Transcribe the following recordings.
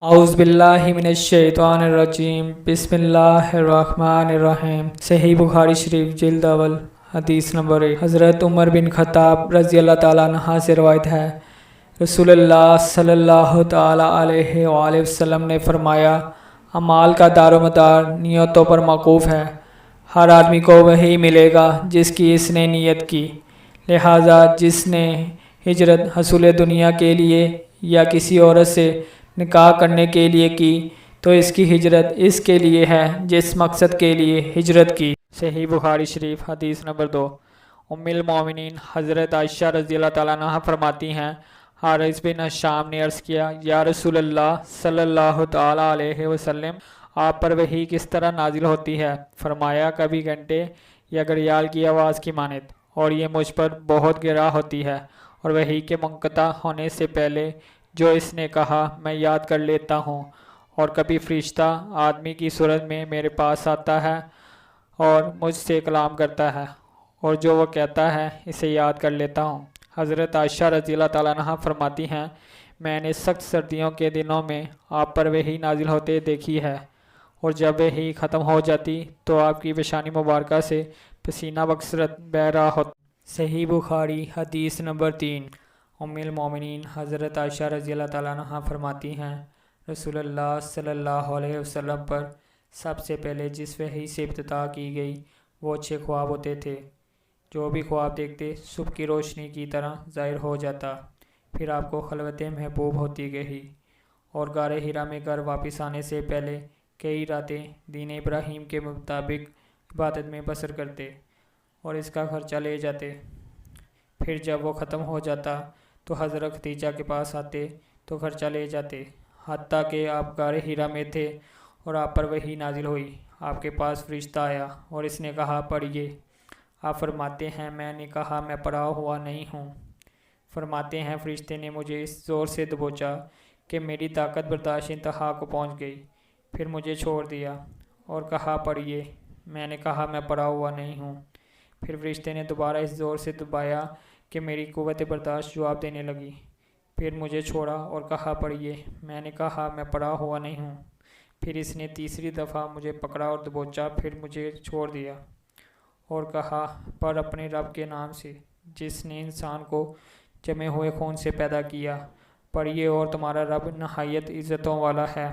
اعوذ باللہ من الشیطان الرجیم بسم اللہ الرحمن الرحیم۔ صحیح بخاری شریف جلد اول حدیث نمبر 1۔ حضرت عمر بن خطاب رضی اللہ تعالیٰ عنہ سے روایت ہے، رسول اللہ صلی اللہ تعالیٰ علیہ وآلہ وسلم نے فرمایا، اعمال کا دار و مدار نیتوں پر موقوف ہے۔ ہر آدمی کو وہی ملے گا جس کی اس نے نیت کی، لہٰذا جس نے ہجرت حصول دنیا کے لیے یا کسی عورت سے نکاح کرنے کے لیے کی تو اس کی ہجرت اس کے لیے ہے جس مقصد کے لیے ہجرت کی۔ صحیح بخاری شریف حدیث نمبر 2۔ ام المومنین حضرت عائشہ رضی اللہ تعالیٰ عنہ فرماتی ہیں، حارث بن ہشام نے عرض کیا، یا رسول اللہ صلی اللہ تعالیٰ علیہ وسلم، آپ پر وحی کس طرح نازل ہوتی ہے؟ فرمایا، کبھی گھنٹے یا گھڑیال کی آواز کی مانند، اور یہ مجھ پر بہت گراں ہوتی ہے، اور وحی کے منقطع ہونے سے پہلے جو اس نے کہا میں یاد کر لیتا ہوں، اور کبھی فرشتہ آدمی کی صورت میں میرے پاس آتا ہے اور مجھ سے کلام کرتا ہے، اور جو وہ کہتا ہے اسے یاد کر لیتا ہوں۔ حضرت عائشہ رضی اللہ تعالیٰ عنہ فرماتی ہیں، میں نے سخت سردیوں کے دنوں میں آپ پر وحی نازل ہوتے دیکھی ہے، اور جب وحی ختم ہو جاتی تو آپ کی پیشانی مبارکہ سے پسینہ بکثرت بہہ رہا ہوتا۔ صحیح بخاری حدیث نمبر 3۔ ام المومنین حضرت عائشہ رضی اللہ تعالیٰ عنہ فرماتی ہیں، رسول اللہ صلی اللہ علیہ وسلم پر سب سے پہلے جس وحی سے ابتدا کی گئی وہ اچھے خواب ہوتے تھے۔ جو بھی خواب دیکھتے صبح کی روشنی کی طرح ظاہر ہو جاتا۔ پھر آپ کو خلوت محبوب ہوتی گئی، اور غار حرا میں گھر واپس آنے سے پہلے کئی راتیں دین ابراہیم کے مطابق عبادت میں بسر کرتے اور اس کا خرچہ لے جاتے۔ پھر جب وہ ختم ہو جاتا تو حضرت خدیجہ کے پاس آتے تو خرچہ لے جاتے، حتیٰ کہ آپ غار حرا میں تھے اور آپ پر وحی نازل ہوئی۔ آپ کے پاس فرشتہ آیا اور اس نے کہا، پڑھیے۔ آپ فرماتے ہیں، میں نے کہا میں پڑھا ہوا نہیں ہوں۔ فرماتے ہیں، فرشتے نے مجھے اس زور سے دبوچا کہ میری طاقت برداشت انتہا کو پہنچ گئی، پھر مجھے چھوڑ دیا اور کہا، پڑھیے۔ میں نے کہا میں پڑھا ہوا نہیں ہوں۔ پھر فرشتے نے دوبارہ اس زور سے دبایا کہ میری قوت برداشت جواب دینے لگی، پھر مجھے چھوڑا اور کہا، پڑھیے۔ میں نے کہا میں پڑھا ہوا نہیں ہوں۔ پھر اس نے تیسری دفعہ مجھے پکڑا اور دبوچا، پھر مجھے چھوڑ دیا اور کہا، پڑھ اپنے رب کے نام سے جس نے انسان کو جمے ہوئے خون سے پیدا کیا، پڑھیے، اور تمہارا رب نہایت عزتوں والا ہے۔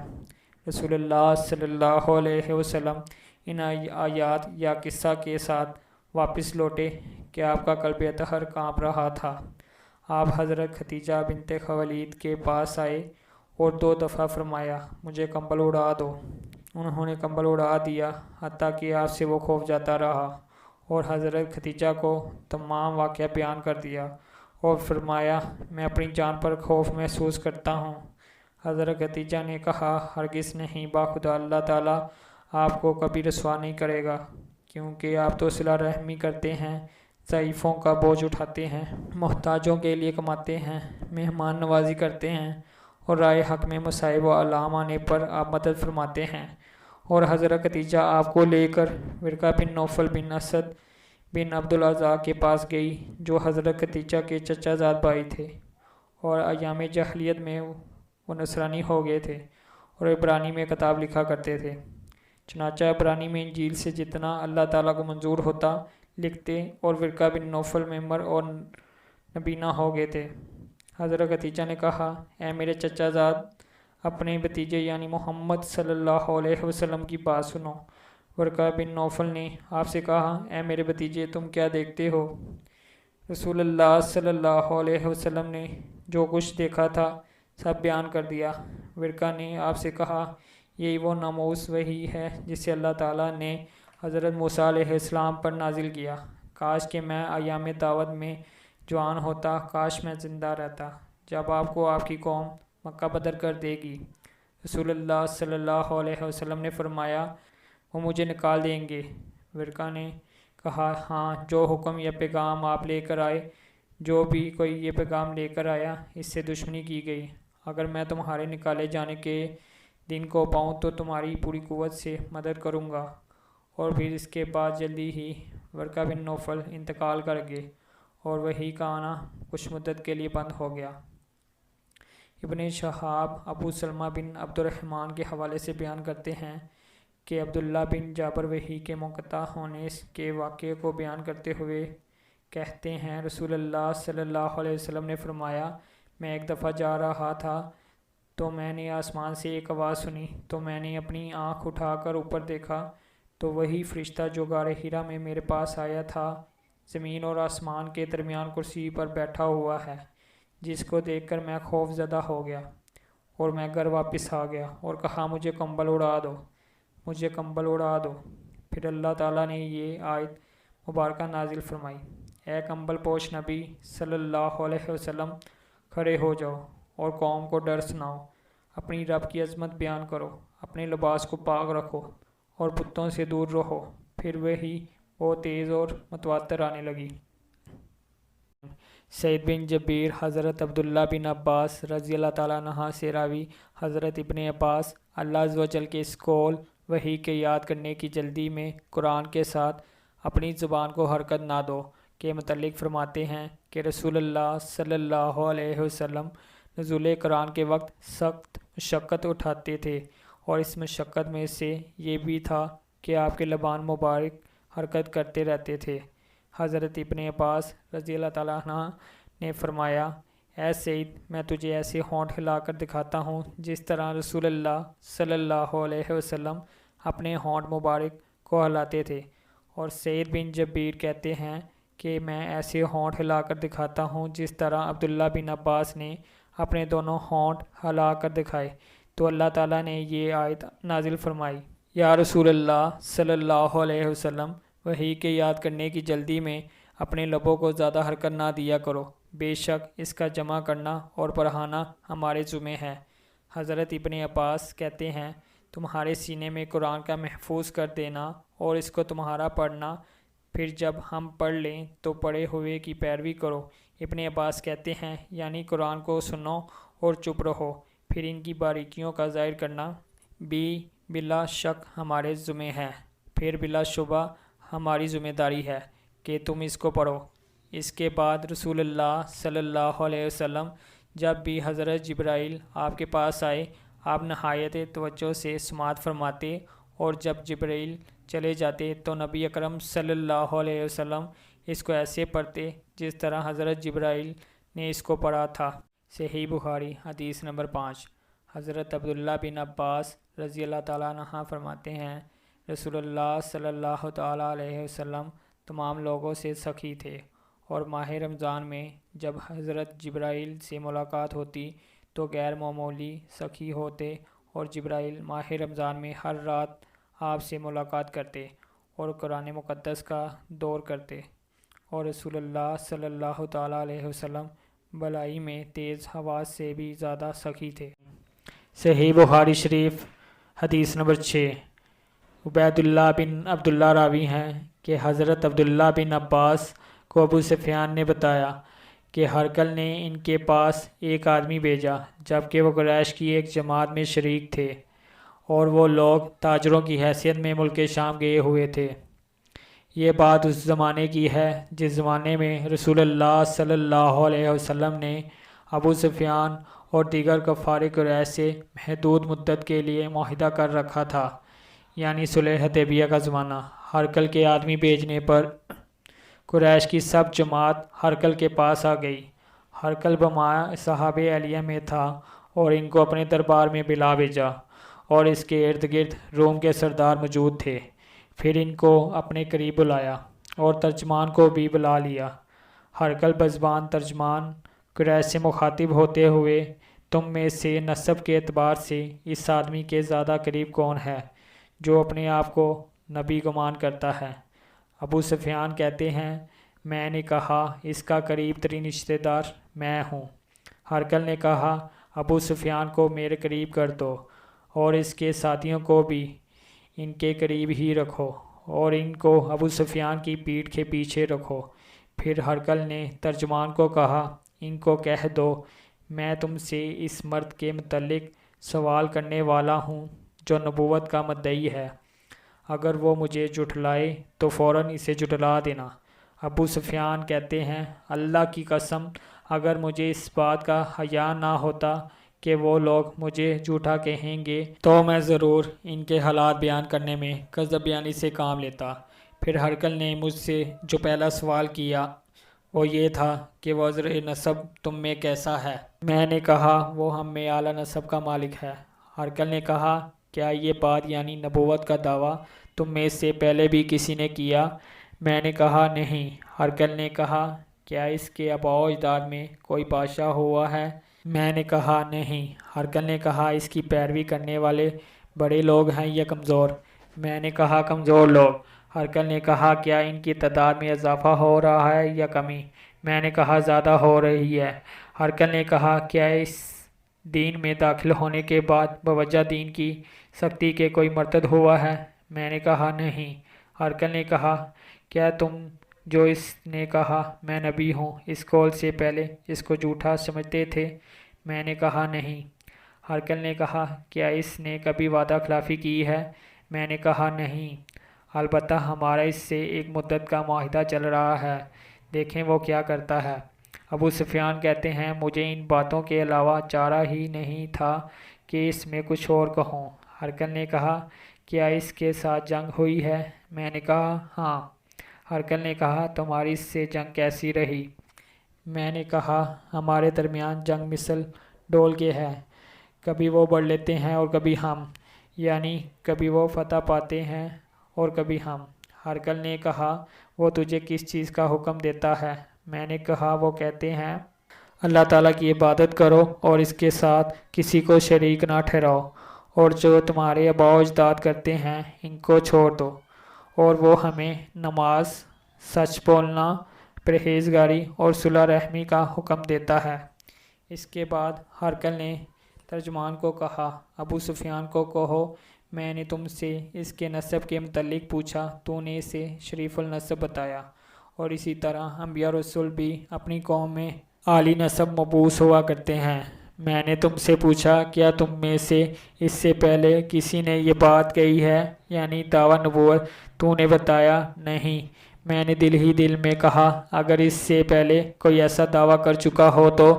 رسول اللہ صلی اللہ علیہ وسلم ان آیات یا قصہ کے ساتھ واپس لوٹے کہ آپ کا قلب اطہر کانپ رہا تھا۔ آپ حضرت خدیجہ بنت خویلد کے پاس آئے اور 2 دفعہ فرمایا، مجھے کمبل اڑا دو۔ انہوں نے کمبل اڑا دیا، حتیٰ کہ آپ سے وہ خوف جاتا رہا، اور حضرت خدیجہ کو تمام واقعہ بیان کر دیا اور فرمایا، میں اپنی جان پر خوف محسوس کرتا ہوں۔ حضرت خدیجہ نے کہا، ہرگز نہیں، باخدا اللہ تعالیٰ آپ کو کبھی رسوا نہیں کرے گا، کیونکہ آپ تو صلہ رحمی کرتے ہیں، ضعیفوں کا بوجھ اٹھاتے ہیں، محتاجوں کے لیے کماتے ہیں، مہمان نوازی کرتے ہیں، اور رائے حق میں مصائب و آلام آنے پر آپ مدد فرماتے ہیں۔ اور حضرت خدیجہ آپ کو لے کر ورقہ بن نوفل بن اسد بن عبدالعزیٰ کے پاس گئی، جو حضرت خدیجہ کے چچا زاد بھائی تھے، اور ایام جاہلیت میں وہ نصرانی ہو گئے تھے اور عبرانی میں کتاب لکھا کرتے تھے۔ چنانچہ عبرانی میں انجیل سے جتنا اللہ تعالیٰ کو منظور ہوتا لکھتے، اور ورقہ بن نوفل ممبر اور نبینا ہو گئے تھے۔ حضرت خدیجہ نے کہا، اے میرے چچا زاد، اپنے بھتیجے یعنی محمد صلی اللہ علیہ وسلم کی بات سنو۔ ورقہ بن نوفل نے آپ سے کہا، اے میرے بھتیجے، تم کیا دیکھتے ہو؟ رسول اللہ صلی اللہ علیہ وسلم نے جو کچھ دیکھا تھا سب بیان کر دیا۔ ورقہ نے آپ سے کہا، یہی وہ ناموس وحی ہے جسے اللہ تعالیٰ نے حضرت موسیٰ علیہ السلام پر نازل کیا۔ کاش کہ میں ایام دعوت میں جوان ہوتا، کاش میں زندہ رہتا جب آپ کو آپ کی قوم مکہ بدر کر دے گی۔ رسول اللہ صلی اللہ علیہ وسلم نے فرمایا، وہ مجھے نکال دیں گے۔ ورقہ نے کہا، ہاں، جو حکم یا پیغام آپ لے کر آئے، جو بھی کوئی یہ پیغام لے کر آیا، اس سے دشمنی کی گئی۔ اگر میں تمہارے نکالے جانے کے دن کو پاؤں تو تمہاری پوری قوت سے مدد کروں گا۔ اور پھر اس کے بعد جلدی ہی ورقہ بن نوفل انتقال کر گئے، اور وحی کا آنا کچھ مدت کے لیے بند ہو گیا۔ ابن شہاب ابو سلمہ بن عبد الرحمن کے حوالے سے بیان کرتے ہیں کہ عبداللہ بن جابر وحی کے منقطع ہونے کے واقعے کو بیان کرتے ہوئے کہتے ہیں رسول اللہ صلی اللہ علیہ وسلم نے فرمایا، میں ایک دفعہ جا رہا تھا تو میں نے آسمان سے ایک آواز سنی، تو میں نے اپنی آنکھ اٹھا کر اوپر دیکھا تو وہی فرشتہ جو غار حرا میں میرے پاس آیا تھا زمین اور آسمان کے درمیان کرسی پر بیٹھا ہوا ہے، جس کو دیکھ کر میں خوف زدہ ہو گیا اور میں گھر واپس آ گیا اور کہا مجھے کمبل اڑا دو، مجھے کمبل اڑا دو۔ پھر اللہ تعالیٰ نے یہ آیت مبارکہ نازل فرمائی، اے کمبل پوش نبی صلی اللہ علیہ وسلم، کھڑے ہو جاؤ اور قوم کو ڈر سناؤ، اپنی رب کی عظمت بیان کرو، اپنے لباس کو پاک رکھو اور بتوں سے دور رہو۔ پھر وہی بہت تیز اور متواتر آنے لگی۔ سعید بن جبیر حضرت عبداللہ بن عباس رضی اللہ تعالیٰ عنہ سے راوی حضرت ابن عباس اللہ عز و جل کے اس قول وحی کے یاد کرنے کی جلدی میں قرآن کے ساتھ اپنی زبان کو حرکت نہ دو کے متعلق فرماتے ہیں کہ رسول اللہ صلی اللہ علیہ وسلم نزول قرآن کے وقت سخت مشقت اٹھاتے تھے، اور اس مشقت میں سے یہ بھی تھا کہ آپ کے لبان مبارک حرکت کرتے رہتے تھے۔ حضرت ابن عباس رضی اللہ تعالیٰ عنہ نے فرمایا، اے سعید، میں تجھے ایسے ہونٹ ہلا کر دکھاتا ہوں جس طرح رسول اللہ صلی اللہ علیہ وسلم اپنے ہونٹ مبارک کو ہلاتے تھے۔ اور سعید بن جبیر کہتے ہیں کہ میں ایسے ہونٹ ہلا کر دکھاتا ہوں جس طرح عبداللہ بن عباس نے اپنے دونوں ہونٹ ہلا کر دکھائے، تو اللہ تعالیٰ نے یہ آیت نازل فرمائی، یا رسول اللہ صلی اللہ علیہ وسلم، وحی کے یاد کرنے کی جلدی میں اپنے لبوں کو زیادہ حرکت نہ دیا کرو، بے شک اس کا جمع کرنا اور پڑھانا ہمارے ذمہ ہے۔ حضرت ابن عباس کہتے ہیں، تمہارے سینے میں قرآن کا محفوظ کر دینا اور اس کو تمہارا پڑھنا، پھر جب ہم پڑھ لیں تو پڑھے ہوئے کی پیروی کرو۔ ابن عباس کہتے ہیں، یعنی قرآن کو سنو اور چپ رہو، پھر ان کی باریکیوں کا ظاہر کرنا بھی بلا شک ہمارے ذمہ ہے، پھر بلا شبہ ہماری ذمہ داری ہے کہ تم اس کو پڑھو۔ اس کے بعد رسول اللہ صلی اللہ علیہ وسلم جب بھی حضرت جبرائیل آپ کے پاس آئے، آپ نہایت توجہ سے سماعت فرماتے، اور جب جبرائیل چلے جاتے تو نبی اکرم صلی اللہ علیہ وسلم اس کو ایسے پڑھتے جس طرح حضرت جبرائیل نے اس کو پڑھا تھا۔ صحیح بخاری حدیث نمبر 5۔ حضرت عبداللہ بن عباس رضی اللہ تعالیٰ عنہ فرماتے ہیں، رسول اللہ صلی اللہ تعالیٰ علیہ وسلم تمام لوگوں سے سخی تھے، اور ماہ رمضان میں جب حضرت جبرائیل سے ملاقات ہوتی تو غیر معمولی سخی ہوتے، اور جبرائیل ماہ رمضان میں ہر رات آپ سے ملاقات کرتے اور قرآن مقدس کا دور کرتے، اور رسول اللہ صلی اللہ تعالیٰ علیہ وسلم بلائی میں تیز آواز سے بھی زیادہ سخی تھے۔ صحیح بخاری شریف حدیث نمبر 6۔ عبید اللہ بن عبداللہ راوی ہیں کہ حضرت عبداللہ بن عباس کو ابو سفیان نے بتایا کہ ہرقل نے ان کے پاس ایک آدمی بھیجا، جبکہ وہ قریش کی ایک جماعت میں شریک تھے، اور وہ لوگ تاجروں کی حیثیت میں ملک شام گئے ہوئے تھے۔ یہ بات اس زمانے کی ہے جس زمانے میں رسول اللہ صلی اللہ علیہ وسلم نے ابو سفیان اور دیگر کفار قریش سے محدود مدت کے لیے معاہدہ کر رکھا تھا، یعنی صلح حدیبیہ کا زمانہ۔ ہرقل کے آدمی بھیجنے پر قریش کی سب جماعت ہرقل کے پاس آ گئی۔ ہرقل بمائے صحابہ اہلیہ میں تھا اور ان کو اپنے دربار میں بلا بھیجا، اور اس کے ارد گرد روم کے سردار موجود تھے۔ پھر ان کو اپنے قریب بلایا اور ترجمان کو بھی بلا لیا۔ ہرقل بزبان ترجمان قریش سے مخاطب ہوتے ہوئے، تم میں سے نسب کے اعتبار سے اس آدمی کے زیادہ قریب کون ہے جو اپنے آپ کو نبی گمان کرتا ہے؟ ابو سفیان کہتے ہیں، میں نے کہا اس کا قریب ترین رشتہ دار میں ہوں۔ ہرقل نے کہا، ابو سفیان کو میرے قریب کر دو اور اس کے ساتھیوں کو بھی ان کے قریب ہی رکھو، اور ان کو ابو سفیان کی پیٹھ کے پیچھے رکھو۔ پھر ہرقل نے ترجمان کو کہا، ان کو کہہ دو میں تم سے اس مرد کے متعلق سوال کرنے والا ہوں جو نبوت کا مدعی ہے، اگر وہ مجھے جھٹلائے تو فوراً اسے جھٹلا دینا۔ ابو سفیان کہتے ہیں، اللہ کی قسم، اگر مجھے اس بات کا حیا نہ ہوتا کہ وہ لوگ مجھے جھوٹا کہیں گے تو میں ضرور ان کے حالات بیان کرنے میں کذب بیانی سے کام لیتا۔ پھر ہرقل نے مجھ سے جو پہلا سوال کیا وہ یہ تھا کہ وزر نسب تم میں کیسا ہے؟ میں نے کہا وہ ہم میں اعلیٰ نسب کا مالک ہے۔ ہرقل نے کہا کیا یہ بات یعنی نبوت کا دعویٰ تم میں سے پہلے بھی کسی نے کیا؟ میں نے کہا نہیں۔ ہرقل نے کہا کیا اس کے آباء و اجداد میں کوئی بادشاہ ہوا ہے؟ میں نے کہا نہیں۔ ہرقل نے کہا اس کی پیروی کرنے والے بڑے لوگ ہیں یا کمزور؟ میں نے کہا کمزور لوگ۔ ہرقل نے کہا کیا ان کی تعداد میں اضافہ ہو رہا ہے یا کمی؟ میں نے کہا زیادہ ہو رہی ہے۔ ہرقل نے کہا کیا اس دین میں داخل ہونے کے بعد بوجہ دین کی سختی کے کوئی مرتد ہوا ہے؟ میں نے کہا نہیں۔ ہرقل نے کہا کیا تم جو اس نے کہا میں نبی ہوں اس قول سے پہلے اس کو جھوٹا سمجھتے تھے؟ میں نے کہا نہیں۔ ہرقل نے کہا کیا اس نے کبھی وعدہ خلافی کی ہے؟ میں نے کہا نہیں، البتہ ہمارا اس سے ایک مدت کا معاہدہ چل رہا ہے، دیکھیں وہ کیا کرتا ہے۔ ابو سفیان کہتے ہیں مجھے ان باتوں کے علاوہ چارہ ہی نہیں تھا کہ اس میں کچھ اور کہوں۔ ہرقل نے کہا کیا اس کے ساتھ جنگ ہوئی ہے؟ میں نے کہا ہاں۔ ہرقل نے کہا تمہاری اس سے جنگ کیسی رہی؟ میں نے کہا ہمارے درمیان جنگ مثل ڈول کے ہے، کبھی وہ بڑھ لیتے ہیں اور کبھی ہم، یعنی کبھی وہ فتح پاتے ہیں اور کبھی ہم۔ ہرقل نے کہا وہ تجھے کس چیز کا حکم دیتا ہے؟ میں نے کہا وہ کہتے ہیں اللہ تعالیٰ کی عبادت کرو اور اس کے ساتھ کسی کو شریک نہ ٹھہراؤ، اور جو تمہارے آباء و اجداد کرتے ہیں ان کو چھوڑ دو، اور وہ ہمیں نماز، سچ بولنا، پرہیزگاری اور صلح رحمی کا حکم دیتا ہے۔ اس کے بعد ہرقل نے ترجمان کو کہا ابو سفیان کو کہو میں نے تم سے اس کے نسب کے متعلق پوچھا، تو نے اسے شریف النسب بتایا، اور اسی طرح انبیاء رسول بھی اپنی قوم میں عالی نسب مبعوث ہوا کرتے ہیں۔ میں نے تم سے پوچھا کیا تم میں سے اس سے پہلے کسی نے یہ بات کہی ہے یعنی دعویٰ نبوت؟ تو نے بتایا نہیں۔ میں نے دل ہی دل میں کہا اگر اس سے پہلے کوئی ایسا دعویٰ کر چکا ہو تو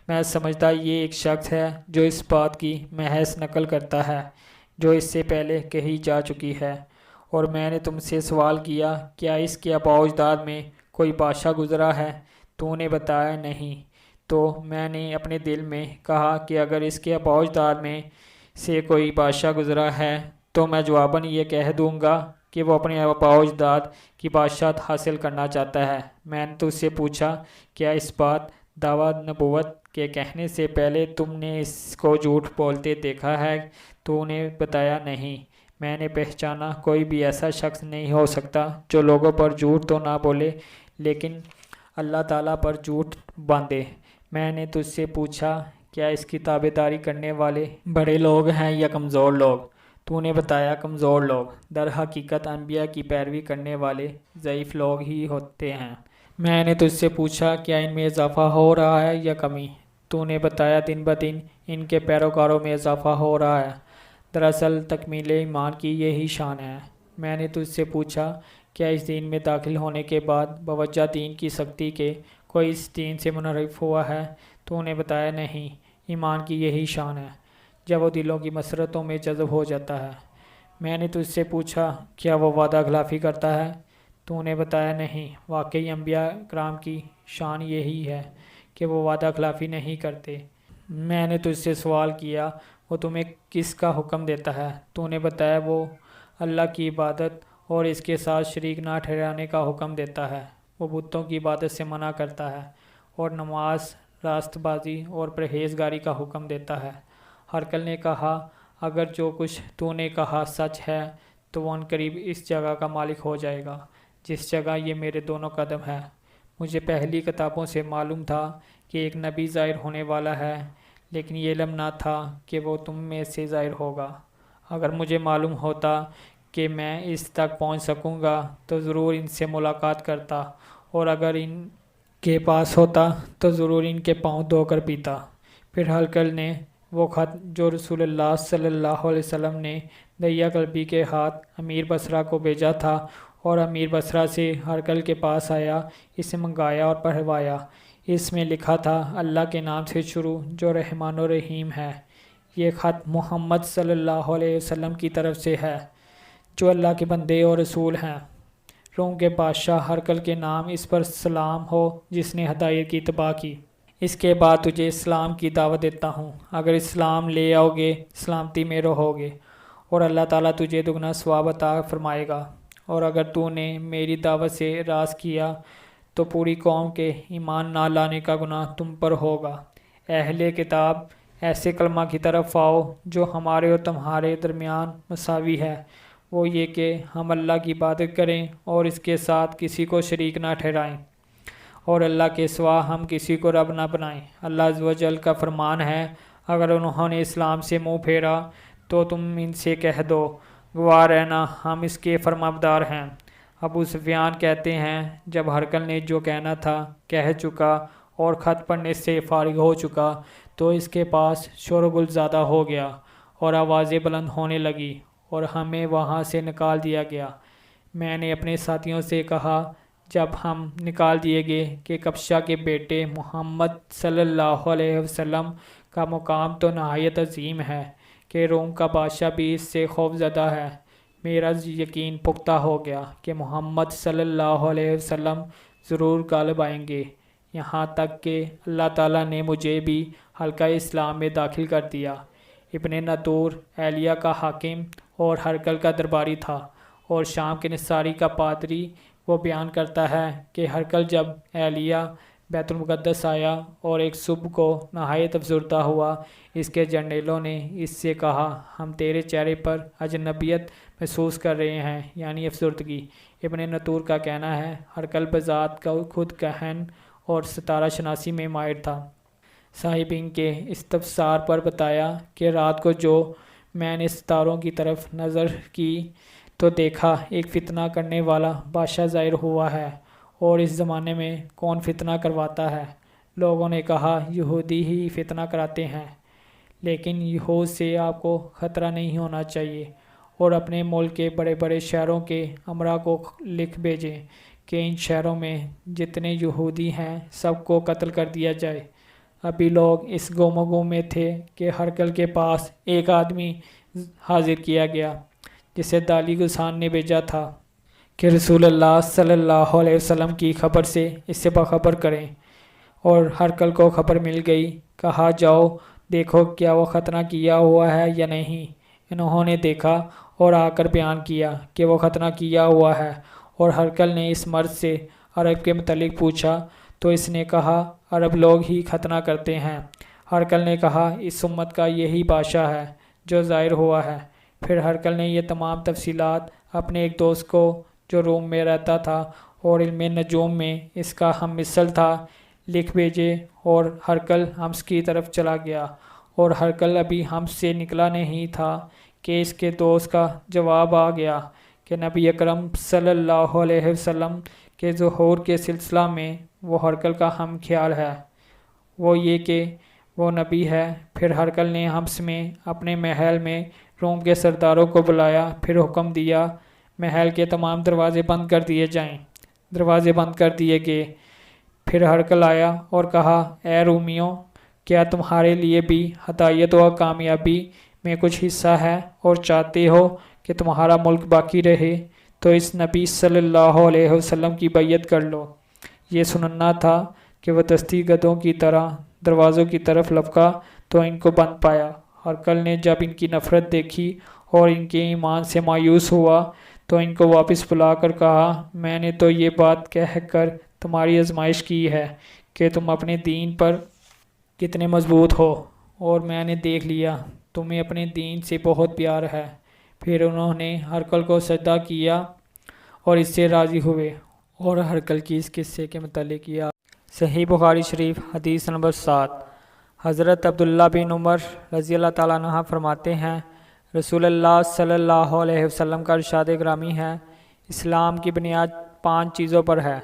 میں سمجھتا یہ ایک شخص ہے جو اس بات کی محض نقل کرتا ہے جو اس سے پہلے کہی جا چکی ہے۔ اور میں نے تم سے سوال کیا کیا اس کے آباء و اجداد میں کوئی بادشاہ گزرا ہے؟ تو نے بتایا نہیں۔ تو میں نے اپنے دل میں کہا کہ اگر اس کے آباء و اجداد میں سے کوئی بادشاہ گزرا ہے تو میں جواباً یہ کہہ دوں گا کہ وہ اپنے آباء و اجداد کی بادشاہت حاصل کرنا چاہتا ہے۔ میں نے تجھ سے پوچھا کیا اس بات دعویٰ نبوت کے کہنے سے پہلے تم نے اس کو جھوٹ بولتے دیکھا ہے؟ تو نے بتایا نہیں۔ میں نے پہچانا کوئی بھی ایسا شخص نہیں ہو سکتا جو لوگوں پر جھوٹ تو نہ بولے لیکن اللہ تعالیٰ پر جھوٹ باندھے۔ میں نے تجھ سے پوچھا کیا اس کی تابعداری کرنے والے بڑے لوگ ہیں یا کمزور لوگ؟ تو نے بتایا کمزور لوگ۔ در حقیقت انبیاء کی پیروی کرنے والے ضعیف لوگ ہی ہوتے ہیں۔ میں نے تجھ سے پوچھا کیا ان میں اضافہ ہو رہا ہے یا کمی؟ تو نے بتایا دن بدن ان کے پیروکاروں میں اضافہ ہو رہا ہے، دراصل تکمیل ایمان کی یہی شان ہے۔ میں نے تجھ سے پوچھا کیا اس دین میں داخل ہونے کے بعد بوجہ دین کی سختی کے کوئی اس دین سے منحرف ہوا ہے؟ تو نے بتایا نہیں، ایمان کی یہی شان ہے جب وہ دلوں کی مسرتوں میں جذب ہو جاتا ہے۔ میں نے تجھ سے پوچھا کیا وہ وعدہ خلافی کرتا ہے؟ تو نے بتایا نہیں، واقعی انبیاء کرام کی شان یہی ہے کہ وہ وعدہ خلافی نہیں کرتے۔ میں نے تجھ سے سوال کیا وہ تمہیں کس کا حکم دیتا ہے؟ تو نے بتایا وہ اللہ کی عبادت اور اس کے ساتھ شریک نہ ٹھہرانے کا حکم دیتا ہے، وہ بتوں کی عبادت سے منع کرتا ہے اور نماز، راست بازی اور پرہیزگاری کا حکم دیتا ہے۔ ہرقل نے کہا اگر جو کچھ تو نے کہا سچ ہے تو وہ عنقریب اس جگہ کا مالک ہو جائے گا جس جگہ یہ میرے دونوں قدم ہے۔ مجھے پہلی کتابوں سے معلوم تھا کہ ایک نبی ظاہر ہونے والا ہے، لیکن یہ علم نہ تھا کہ وہ تم میں سے ظاہر ہوگا۔ اگر مجھے معلوم ہوتا کہ میں اس تک پہنچ سکوں گا تو ضرور ان سے ملاقات کرتا، اور اگر ان کے پاس ہوتا تو ضرور ان کے پاؤں دھو کر پیتا۔ پھر ہرقل نے وہ خط جو رسول اللہ صلی اللہ علیہ وسلم نے دحیہ کلبی کے ہاتھ امیر بصرہ کو بھیجا تھا اور امیر بصرہ سے ہرقل کے پاس آیا، اسے منگایا اور پڑھوایا۔ اس میں لکھا تھا اللہ کے نام سے شروع جو رحمان و رحیم ہے۔ یہ خط محمد صلی اللہ علیہ وسلم کی طرف سے ہے جو اللہ کے بندے اور رسول ہیں۔ روم کے بادشاہ ہرقل کے نام اس پر سلام ہو جس نے ہدایت کی اتباع کی۔ اس کے بعد تجھے اسلام کی دعوت دیتا ہوں، اگر اسلام لے آؤ گے سلامتی میں رہو گے اور اللہ تعالیٰ تجھے دگنا ثواب عطا فرمائے گا، اور اگر تو نے میری دعوت سے راز کیا تو پوری قوم کے ایمان نہ لانے کا گناہ تم پر ہوگا۔ اہل کتاب، ایسے کلمہ کی طرف آؤ جو ہمارے اور تمہارے درمیان مساوی ہے، وہ یہ کہ ہم اللہ کی عبادت کریں اور اس کے ساتھ کسی کو شریک نہ ٹھہرائیں، اور اللہ کے سوا ہم کسی کو رب نہ بنائیں۔ اللہ عز و جل کا فرمان ہے، اگر انہوں نے اسلام سے منہ پھیرا تو تم ان سے کہہ دو گواہ رہنا ہم اس کے فرمانبردار ہیں۔ ابو سفیان کہتے ہیں جب ہرقل نے جو کہنا تھا کہہ چکا اور خط پڑھنے سے فارغ ہو چکا تو اس کے پاس شور و گل زیادہ ہو گیا اور آوازیں بلند ہونے لگی اور ہمیں وہاں سے نکال دیا گیا۔ میں نے اپنے ساتھیوں سے کہا جب ہم نکال دیے گئے کہ کبشہ کے بیٹے محمد صلی اللہ علیہ وسلم کا مقام تو نہایت عظیم ہے کہ روم کا بادشاہ بھی اس سے خوف زدہ ہے۔ میرا یقین پختہ ہو گیا کہ محمد صلی اللہ علیہ وسلم ضرور غالب آئیں گے، یہاں تک کہ اللہ تعالیٰ نے مجھے بھی حلقہ اسلام میں داخل کر دیا۔ ابن نطور ایلیہ کا حاکم اور ہرقل کا درباری تھا، اور شام کے نصاری کا پادری۔ وہ بیان کرتا ہے کہ ہرقل جب ایلیہ بیت المقدس آیا اور ایک صبح کو نہایت افسردہ ہوا، اس کے جرنیلوں نے اس سے کہا ہم تیرے چہرے پر اجنبیت محسوس کر رہے ہیں، یعنی افسردگی۔ ابن نطور کا کہنا ہے ہرقل بذات کا خود کہن اور ستارہ شناسی میں ماہر تھا۔ صاحبین کے استفسار پر بتایا کہ رات کو جو میں نے ستاروں کی طرف نظر کی تو دیکھا ایک فتنہ کرنے والا بادشاہ ظاہر ہوا ہے، اور اس زمانے میں کون فتنہ کرواتا ہے؟ لوگوں نے کہا یہودی ہی فتنہ کراتے ہیں، لیکن یہود سے آپ کو خطرہ نہیں ہونا چاہیے، اور اپنے ملک کے بڑے بڑے شہروں کے امراء کو لکھ بھیجیں کہ ان شہروں میں جتنے یہودی ہیں سب کو قتل کر دیا جائے۔ ابھی لوگ اس گم و گو میں تھے کہ ہرقل کے پاس ایک آدمی حاضر کیا گیا جسے دالی گسان نے بھیجا تھا کہ رسول اللہ صلی اللہ علیہ وسلم کی خبر سے اس سے باخبر کریں، اور ہرقل کو خبر مل گئی۔ کہا جاؤ دیکھو کیا وہ ختنہ کیا ہوا ہے یا نہیں۔ انہوں نے دیکھا اور آ کر بیان کیا کہ وہ ختنہ کیا ہوا ہے، اور ہرقل نے اس مرد سے عرب کے متعلق پوچھا تو اس نے کہا عرب لوگ ہی ختنہ کرتے ہیں۔ ہرقل نے کہا اس امت کا یہی بادشاہ ہے جو ظاہر ہوا ہے۔ پھر ہرقل نے یہ تمام تفصیلات اپنے ایک دوست کو جو روم میں رہتا تھا اور علم نجوم میں اس کا ہم مثل تھا لکھ بھیجے، اور ہرقل حمص کی طرف چلا گیا، اور ہرقل ابھی حمص سے نکلا نہیں تھا کہ اس کے دوست کا جواب آ گیا کہ نبی اکرم صلی اللہ علیہ وسلم کے ظہور کے سلسلہ میں وہ ہرقل کا ہم خیال ہے، وہ یہ کہ وہ نبی ہے۔ پھر ہرقل نے حمص میں اپنے محل میں روم کے سرداروں کو بلایا، پھر حکم دیا محل کے تمام دروازے بند کر دیے جائیں۔ دروازے بند کر دیے گئے۔ پھر ہرقل آیا اور کہا اے رومیوں، کیا تمہارے لیے بھی ہدایت و کامیابی میں کچھ حصہ ہے اور چاہتے ہو کہ تمہارا ملک باقی رہے تو اس نبی صلی اللہ علیہ وسلم کی بیعت کر لو۔ یہ سننا تھا کہ وہ دستی گدھوں کی طرح دروازوں کی طرف لپکا تو ان کو بند پایا۔ ہرقل نے جب ان کی نفرت دیکھی اور ان کے ایمان سے مایوس ہوا تو ان کو واپس بلا کر کہا میں نے تو یہ بات کہہ کر تمہاری آزمائش کی ہے کہ تم اپنے دین پر کتنے مضبوط ہو، اور میں نے دیکھ لیا تمہیں اپنے دین سے بہت پیار ہے۔ پھر انہوں نے ہرقل کو سجدہ کیا اور اس سے راضی ہوئے، اور ہرقل کی اس قصے کے متعلق کیا۔ صحیح بخاری شریف حدیث نمبر 7۔ حضرت عبداللہ بن عمر رضی اللہ تعالیٰ عنہ فرماتے ہیں رسول اللہ صلی اللہ علیہ وسلم کا ارشاد گرامی ہے اسلام کی بنیاد 5 چیزوں پر ہے،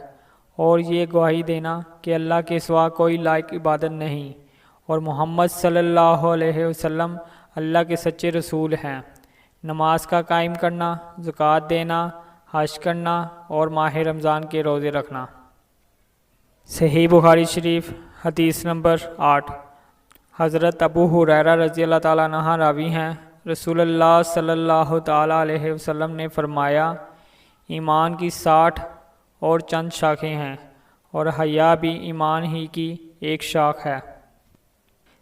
اور یہ گواہی دینا کہ اللہ کے سوا کوئی لائق عبادت نہیں، اور محمد صلی اللہ علیہ وسلم اللہ کے سچے رسول ہیں، نماز کا قائم کرنا، زکوٰۃ دینا، حج کرنا اور ماہ رمضان کے روزے رکھنا۔ صحیح بخاری شریف حدیث نمبر 8۔ حضرت ابو ہریرہ رضی اللہ تعالیٰ عنہ راوی ہیں، رسول اللہ صلی اللہ تعالیٰ علیہ وسلم نے فرمایا، ایمان کی 60 اور چند شاخیں ہیں، اور حیا بھی ایمان ہی کی ایک شاخ ہے۔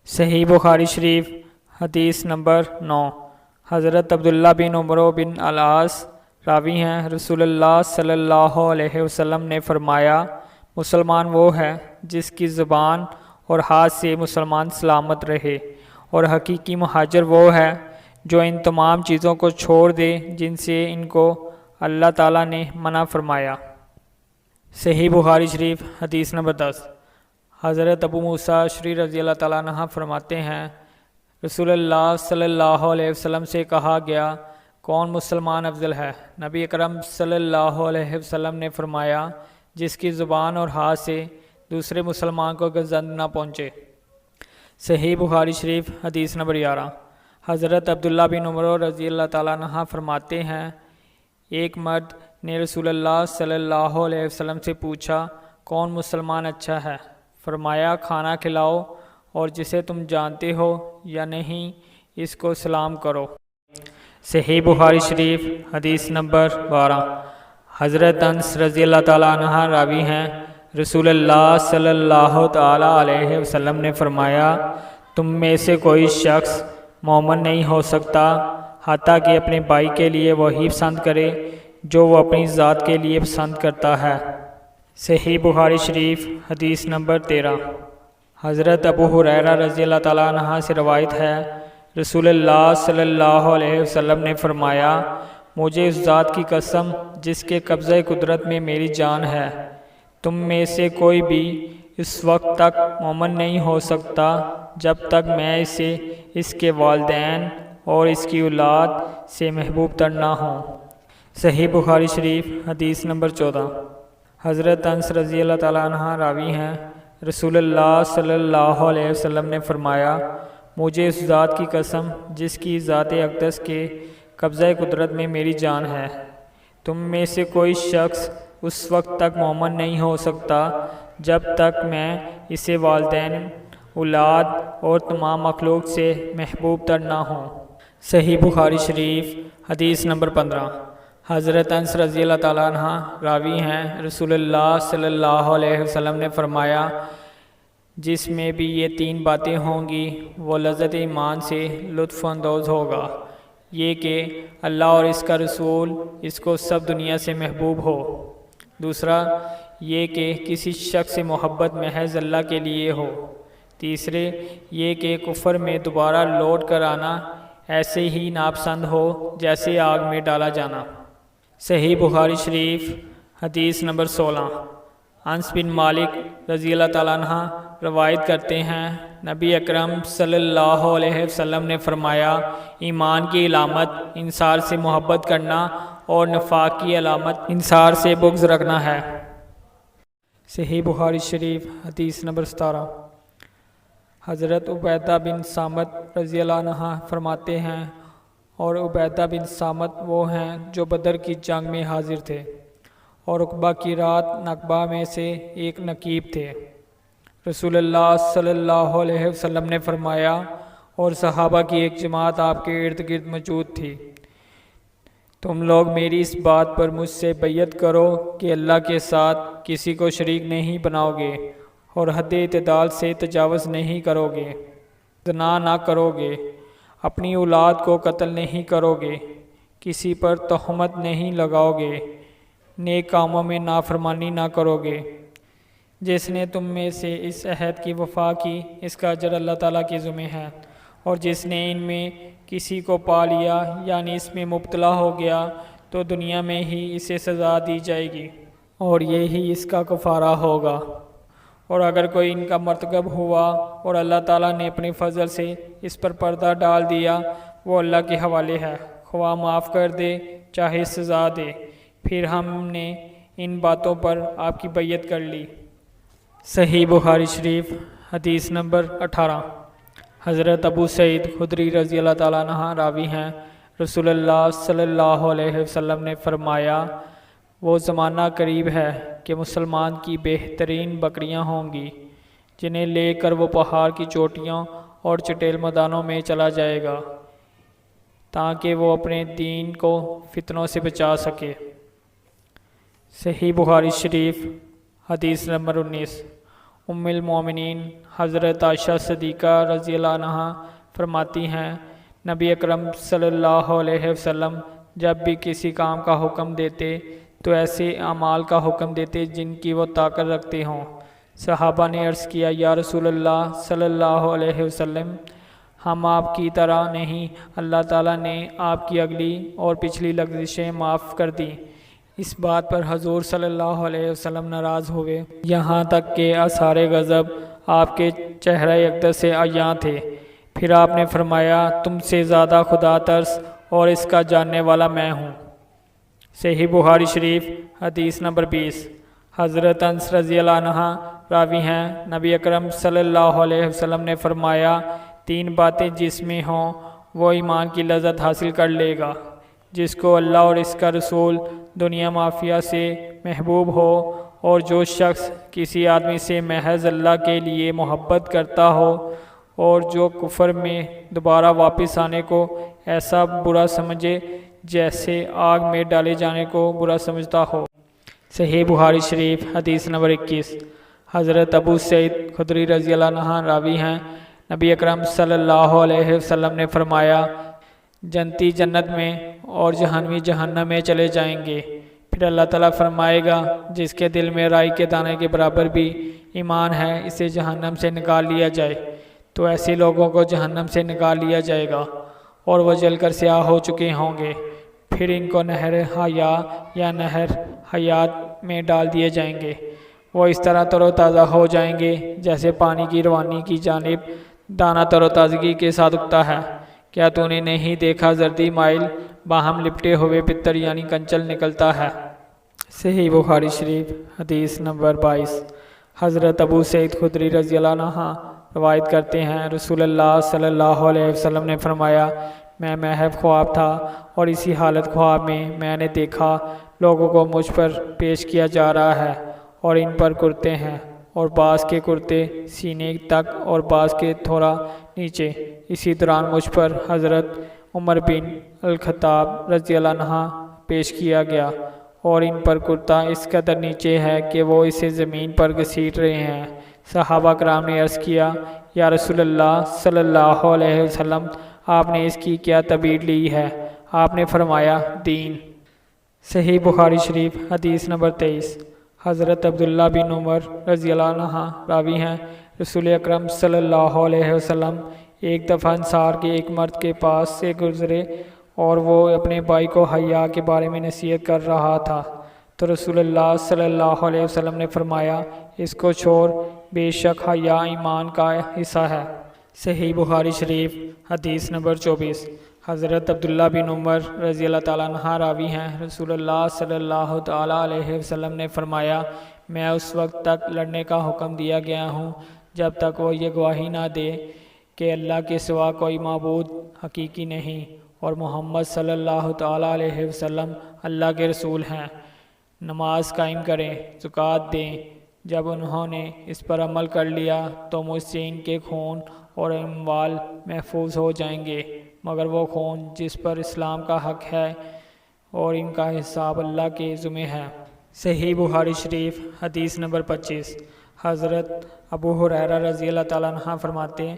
صحیح بخاری شریف حدیث نمبر 9۔ حضرت عبداللہ بن عمر بن العاص راوی ہیں، رسول اللہ صلی اللہ علیہ وسلم نے فرمایا، مسلمان وہ ہے جس کی زبان اور ہاتھ سے مسلمان سلامت رہے، اور حقیقی مہاجر وہ ہے جو ان تمام چیزوں کو چھوڑ دے جن سے ان کو اللہ تعالیٰ نے منع فرمایا۔ صحیح بخاری شریف حدیث نمبر 10۔ حضرت ابو موسیٰ اشعری رضی اللہ تعالیٰ عنہ فرماتے ہیں، رسول اللہ صلی اللہ علیہ وسلم سے کہا گیا، کون مسلمان افضل ہے؟ نبی اکرم صلی اللہ علیہ وسلم نے فرمایا، جس کی زبان اور ہاتھ سے دوسرے مسلمان کو گزند نہ پہنچے۔ صحیح بخاری شریف حدیث نمبر 11۔ حضرت عبداللہ بن عمر رضی اللہ تعالیٰ عنہ فرماتے ہیں، ایک مرد نے رسول اللہ صلی اللہ علیہ وسلم سے پوچھا، کون مسلمان اچھا ہے؟ فرمایا، کھانا کھلاؤ اور جسے تم جانتے ہو یا نہیں اس کو سلام کرو۔ صحیح بخاری شریف حدیث نمبر 12۔ حضرت انس رضی اللہ تعالیٰ عنہ راوی ہیں، رسول اللہ صلی اللہ تعالیٰ علیہ وسلم نے فرمایا، تم میں سے کوئی شخص مومن نہیں ہو سکتا حتیٰ کہ اپنے بھائی کے لیے وہی پسند کرے جو وہ اپنی ذات کے لیے پسند کرتا ہے۔ صحیح بخاری شریف حدیث نمبر 13۔ حضرت ابو ہریرہ رضی اللہ تعالیٰ عنہ سے روایت ہے، رسول اللہ صلی اللہ علیہ وسلم نے فرمایا، مجھے اس ذات کی قسم جس کے قبضہ قدرت میں میری جان ہے، تم میں سے کوئی بھی اس وقت تک مومن نہیں ہو سکتا جب تک میں اسے اس کے والدین اور اس کی اولاد سے محبوب تر نہ ہوں۔ صحیح بخاری شریف حدیث نمبر 14۔ حضرت انس رضی اللہ تعالیٰ عنہ راوی ہیں، رسول اللہ صلی اللہ علیہ وسلم نے فرمایا، مجھے اس ذات کی قسم جس کی ذات اقدس کے قبضہ قدرت میں میری جان ہے، تم میں سے کوئی شخص اس وقت تک مومن نہیں ہو سکتا جب تک میں اسے والدین، اولاد اور تمام مخلوق سے محبوب تر نہ ہوں۔ صحیح بخاری شریف حدیث نمبر 15۔ حضرت انس رضی اللہ تعالیٰ عنہ راوی ہیں، رسول اللہ صلی اللہ علیہ وسلم نے فرمایا، جس میں بھی یہ 3 باتیں ہوں گی وہ لذت ایمان سے لطف اندوز ہوگا، یہ کہ اللہ اور اس کا رسول اس کو سب دنیا سے محبوب ہو، دوسرا یہ کہ کسی شخص سے محبت محض اللہ کے لیے ہو، تیسرے یہ کہ کفر میں دوبارہ لوٹ کر آنا ایسے ہی ناپسند ہو جیسے آگ میں ڈالا جانا۔ صحیح بخاری شریف حدیث نمبر 16۔ انس بن مالک رضی اللہ تعالیٰ عنہ روایت کرتے ہیں، نبی اکرم صلی اللہ علیہ وسلم نے فرمایا، ایمان کی علامت انصار سے محبت کرنا اور نفاق کی علامت انصار سے بغض رکھنا ہے۔ صحیح بخاری شریف حدیث نمبر 17۔ حضرت عبیدہ بن صامت رضی اللہ عنہ فرماتے ہیں، اور عبیدہ بن صامت وہ ہیں جو بدر کی جنگ میں حاضر تھے اور عقبہ کی رات نقبہ میں سے ایک نقیب تھے۔ رسول اللہ صلی اللہ علیہ وسلم نے فرمایا، اور صحابہ کی ایک جماعت آپ کے ارد گرد موجود تھی، تم لوگ میری اس بات پر مجھ سے بیعت کرو کہ اللہ کے ساتھ کسی کو شریک نہیں بناؤ گے، اور حد اعتدال سے تجاوز نہیں کرو گے، زنا نہ کرو گے، اپنی اولاد کو قتل نہیں کرو گے، کسی پر تہمت نہیں لگاؤ گے، نیک کاموں میں نافرمانی نہ کرو گے۔ جس نے تم میں سے اس عہد کی وفا کی اس کا اجر اللہ تعالیٰ کے ذمہ ہے، اور جس نے ان میں کسی کو پا لیا یعنی اس میں مبتلا ہو گیا تو دنیا میں ہی اسے سزا دی جائے گی اور یہی اس کا کفارہ ہوگا، اور اگر کوئی ان کا مرتکب ہوا اور اللہ تعالیٰ نے اپنے فضل سے اس پر پردہ ڈال دیا، وہ اللہ کے حوالے ہے، خواہ معاف کر دے چاہے سزا دے۔ پھر ہم نے ان باتوں پر آپ کی بیعت کر لی۔ صحیح بخاری شریف حدیث نمبر 18۔ حضرت ابو سعید خدری رضی اللہ تعالیٰ عنہ راوی ہیں، رسول اللہ صلی اللہ علیہ وسلم نے فرمایا، وہ زمانہ قریب ہے کہ مسلمان کی بہترین بکریاں ہوں گی جنہیں لے کر وہ پہاڑ کی چوٹیوں اور چٹیل میدانوں میں چلا جائے گا تاکہ وہ اپنے دین کو فتنوں سے بچا سکے۔ صحیح بخاری شریف حدیث نمبر 19۔ ام المومنین حضرت عائشہ صدیقہ رضی اللہ عنہا فرماتی ہیں، نبی اکرم صلی اللہ علیہ وسلم جب بھی کسی کام کا حکم دیتے تو ایسے اعمال کا حکم دیتے جن کی وہ طاقت رکھتے ہوں۔ صحابہ نے عرض کیا، یا رسول اللہ صلی اللہ علیہ وسلم، ہم آپ کی طرح نہیں، اللہ تعالیٰ نے آپ کی اگلی اور پچھلی لغزشیں معاف کر دیں۔ اس بات پر حضور صلی اللہ علیہ وسلم ناراض ہوئے، یہاں تک کہ اثار غضب آپ کے چہرہ اقدس سے عیاں تھے۔ پھر آپ نے فرمایا، تم سے زیادہ خدا ترس اور اس کا جاننے والا میں ہوں۔ صحیح بخاری شریف حدیث نمبر 20۔ حضرت انس رضی اللہ عنہ راوی ہیں، نبی اکرم صلی اللہ علیہ وسلم نے فرمایا، 3 باتیں جس میں ہوں وہ ایمان کی لذت حاصل کر لے گا۔ جس کو اللہ اور اس کا رسول دنیا مافیہ سے محبوب ہو، اور جو شخص کسی آدمی سے محض اللہ کے لیے محبت کرتا ہو، اور جو کفر میں دوبارہ واپس آنے کو ایسا برا سمجھے جیسے آگ میں ڈالے جانے کو برا سمجھتا ہو۔ صحیح بخاری شریف حدیث نمبر 21۔ حضرت ابو سعید خدری رضی اللہ عنہ راوی ہیں، نبی اکرم صلی اللہ علیہ وسلم نے فرمایا، جنتی جنت میں اور جہنمی جہنم میں چلے جائیں گے۔ پھر اللہ تعالیٰ فرمائے گا، جس کے دل میں رائی کے دانے کے برابر بھی ایمان ہے، اسے جہنم سے نکال لیا جائے۔ تو ایسے لوگوں کو جہنم سے نکال لیا جائے گا اور وہ جل کر سیاہ ہو چکے ہوں گے۔ پھر ان کو نہر حیا یا نہر حیات میں ڈال دیے جائیں گے۔ وہ اس طرح تر و تازہ ہو جائیں گے جیسے پانی کی روانی کی جانب دانہ تر و تازگی کے ساتھ اگتا ہے۔ کیا تو نے نہیں دیکھا زردی مائل باہم لپٹے ہوئے پتر یعنی کنچل نکلتا ہے۔ صحیح بخاری شریف حدیث نمبر 22۔ حضرت ابو سعید خدری رضی اللہ عنہ روایت کرتے ہیں، رسول اللہ صلی اللہ علیہ وسلم نے فرمایا، میں محض خواب تھا اور اسی حالت خواب میں نے دیکھا لوگوں کو مجھ پر پیش کیا جا رہا ہے اور ان پر کرتے ہیں، اور بعض کے کرتے سینے تک اور بعض کے تھوڑا نیچے۔ اسی دوران مجھ پر حضرت عمر بن الخطاب رضی اللہ عنہ پیش کیا گیا اور ان پر کرتا اس قدر نیچے ہے کہ وہ اسے زمین پر گھسیٹ رہے ہیں۔ صحابہ کرام نے عرض کیا، یا رسول اللہ صلی اللہ علیہ وسلم، آپ نے اس کی کیا تعبیر لی ہے؟ آپ نے فرمایا، دین۔ صحیح بخاری شریف حدیث نمبر 23۔ حضرت عبداللہ بن عمر رضی اللہ عنہ راوی ہیں، رسول اکرم صلی اللہ علیہ وسلم ایک دفعہ انصار کے ایک مرد کے پاس سے گزرے اور وہ اپنے بھائی کو حیا کے بارے میں نصیحت کر رہا تھا، تو رسول اللہ صلی اللہ علیہ وسلم نے فرمایا، اس کو چھوڑ، بے شک حیا ایمان کا حصہ ہے۔ صحیح بخاری شریف حدیث نمبر 24۔ حضرت عبداللہ بن عمر رضی اللہ تعالیٰ عنہ راوی ہیں، رسول اللہ صلی اللہ تعالیٰ علیہ وسلم نے فرمایا، میں اس وقت تک لڑنے کا حکم دیا گیا ہوں جب تک وہ یہ گواہی نہ دے کہ اللہ کے سوا کوئی معبود حقیقی نہیں اور محمد صلی اللہ تعالیٰ علیہ وسلم اللہ کے رسول ہیں۔ نماز قائم کریں، زکوٰۃ دیں۔ جب انہوں نے اس پر عمل کر لیا تو مجھ سے ان کے خون اور اموال محفوظ ہو جائیں گے، مگر وہ خون جس پر اسلام کا حق ہے اور ان کا حساب اللہ کے ذمہ ہے۔ صحیح بخاری شریف حدیث نمبر 25۔ حضرت ابو ہریرہ رضی اللہ تعالیٰ عنہ فرماتے ہیں،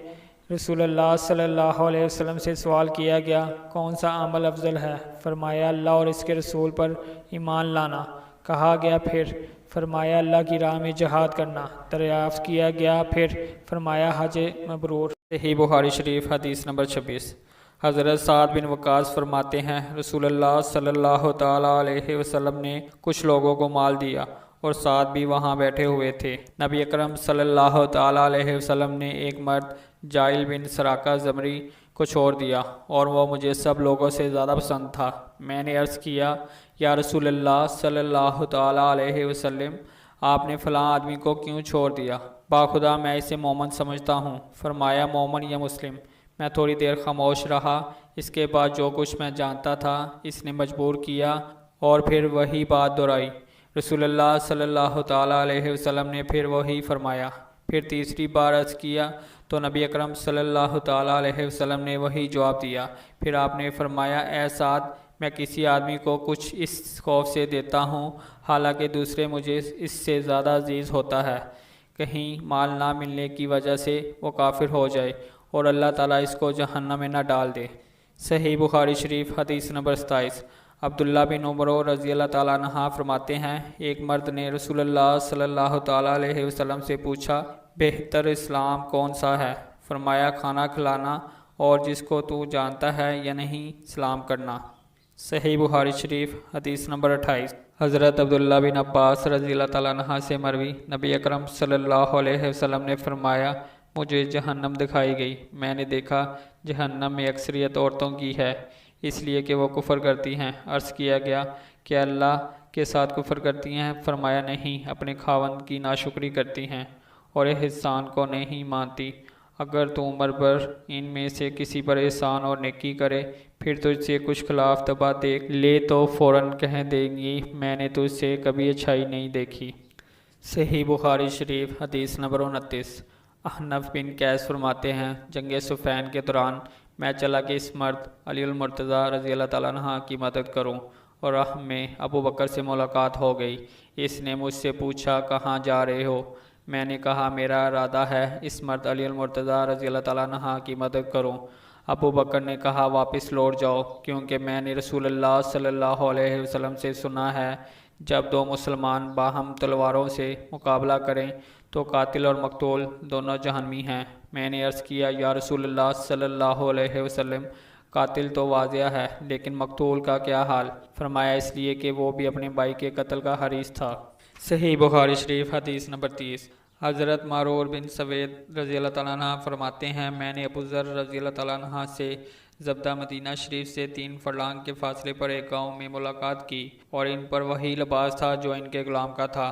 رسول اللہ صلی اللہ علیہ وسلم سے سوال کیا گیا، کون سا عمل افضل ہے؟ فرمایا، اللہ اور اس کے رسول پر ایمان لانا۔ کہا گیا پھر؟ فرمایا، اللہ کی راہ میں جہاد کرنا۔ دریافت کیا گیا پھر؟ فرمایا، حج مبرور۔ صحیح بخاری شریف حدیث نمبر 26۔ حضرت سعد بن وقاص فرماتے ہیں، رسول اللہ صلی اللہ تعالیٰ علیہ وسلم نے کچھ لوگوں کو مال دیا اور سعد بھی وہاں بیٹھے ہوئے تھے۔ نبی اکرم صلی اللہ تعالیٰ علیہ وسلم نے ایک مرد جائل بن سراقہ زمری کو چھوڑ دیا اور وہ مجھے سب لوگوں سے زیادہ پسند تھا۔ میں نے عرض کیا، یا رسول اللہ صلی اللہ تعالیٰ علیہ وسلم، آپ نے فلاں آدمی کو کیوں چھوڑ دیا؟ باخدا میں اسے مومن سمجھتا ہوں۔ فرمایا، مومن یا مسلم؟ میں تھوڑی دیر خاموش رہا، اس کے بعد جو کچھ میں جانتا تھا اس نے مجبور کیا اور پھر وہی بات دہرائی۔ رسول اللہ صلی اللہ تعالیٰ علیہ وسلم نے پھر وہی فرمایا۔ پھر تیسری بار عرض کیا تو نبی اکرم صلی اللہ تعالیٰ علیہ وسلم نے وہی جواب دیا۔ پھر آپ نے فرمایا، اے سعد، میں کسی آدمی کو کچھ اس خوف سے دیتا ہوں حالانکہ دوسرے مجھے اس سے زیادہ عزیز ہوتا ہے، کہیں مال نہ ملنے کی وجہ سے وہ کافر ہو جائے اور اللہ تعالیٰ اس کو جہنم میں نہ ڈال دے۔ صحیح بخاری شریف حدیث نمبر 27۔ عبداللہ بن عمر رضی اللہ تعالیٰ عنہ فرماتے ہیں، ایک مرد نے رسول اللہ صلی اللہ تعالیٰ علیہ وسلم سے پوچھا، بہتر اسلام کون سا ہے؟ فرمایا، کھانا کھلانا اور جس کو تو جانتا ہے یا نہیں سلام کرنا۔ صحیح بخاری شریف حدیث نمبر 28۔ حضرت عبداللہ بن عباس رضی اللہ تعالیٰ عنہ سے مروی، نبی اکرم صلی اللہ علیہ وسلم نے فرمایا، مجھے جہنم دکھائی گئی، میں نے دیکھا جہنم میں اکثریت عورتوں کی ہے، اس لیے کہ وہ کفر کرتی ہیں۔ عرض کیا گیا کہ اللہ کے ساتھ کفر کرتی ہیں؟ فرمایا، نہیں، اپنے خاوند کی ناشکری کرتی ہیں اور احسان کو نہیں مانتی۔ اگر تو عمر بھر ان میں سے کسی پر احسان اور نیکی کرے پھر تجھ سے کچھ خلاف طبع دیکھ لے تو فوراً کہہ دے گی، میں نے تجھ سے کبھی اچھائی نہیں دیکھی۔ صحیح بخاری شریف حدیث نمبر 29۔ احنف بن قیس فرماتے ہیں، جنگ صفین کے دوران میں چلا کہ اس مرد علی المرتضیٰ رضی اللہ تعالیٰ عنہ کی مدد کروں، اور راہ میں ابو بکر سے ملاقات ہو گئی۔ اس نے مجھ سے پوچھا، کہاں جا رہے ہو؟ میں نے کہا، میرا ارادہ ہے اس مرد علی المرتضیٰ رضی اللہ تعالیٰ عنہ کی مدد کروں۔ ابو بکر نے کہا، واپس لوٹ جاؤ، کیونکہ میں نے رسول اللہ صلی اللہ علیہ وسلم سے سنا ہے، جب دو مسلمان باہم تلواروں سے مقابلہ کریں تو قاتل اور مقتول دونوں جہنمی ہیں۔ میں نے عرض کیا، یا رسول اللہ صلی اللہ علیہ وسلم، قاتل تو واضح ہے لیکن مقتول کا کیا حال؟ فرمایا، اس لیے کہ وہ بھی اپنے بھائی کے قتل کا حریص تھا۔ صحیح بخاری شریف حدیث نمبر 30۔ حضرت معرور بن سوید رضی اللہ تعالیٰ عنہ فرماتے ہیں، میں نے ابو ذر رضی اللہ تعالیٰ عنہ سے زبدہ مدینہ شریف سے 3 فرلانگ کے فاصلے پر ایک گاؤں میں ملاقات کی، اور ان پر وہی لباس تھا جو ان کے غلام کا تھا۔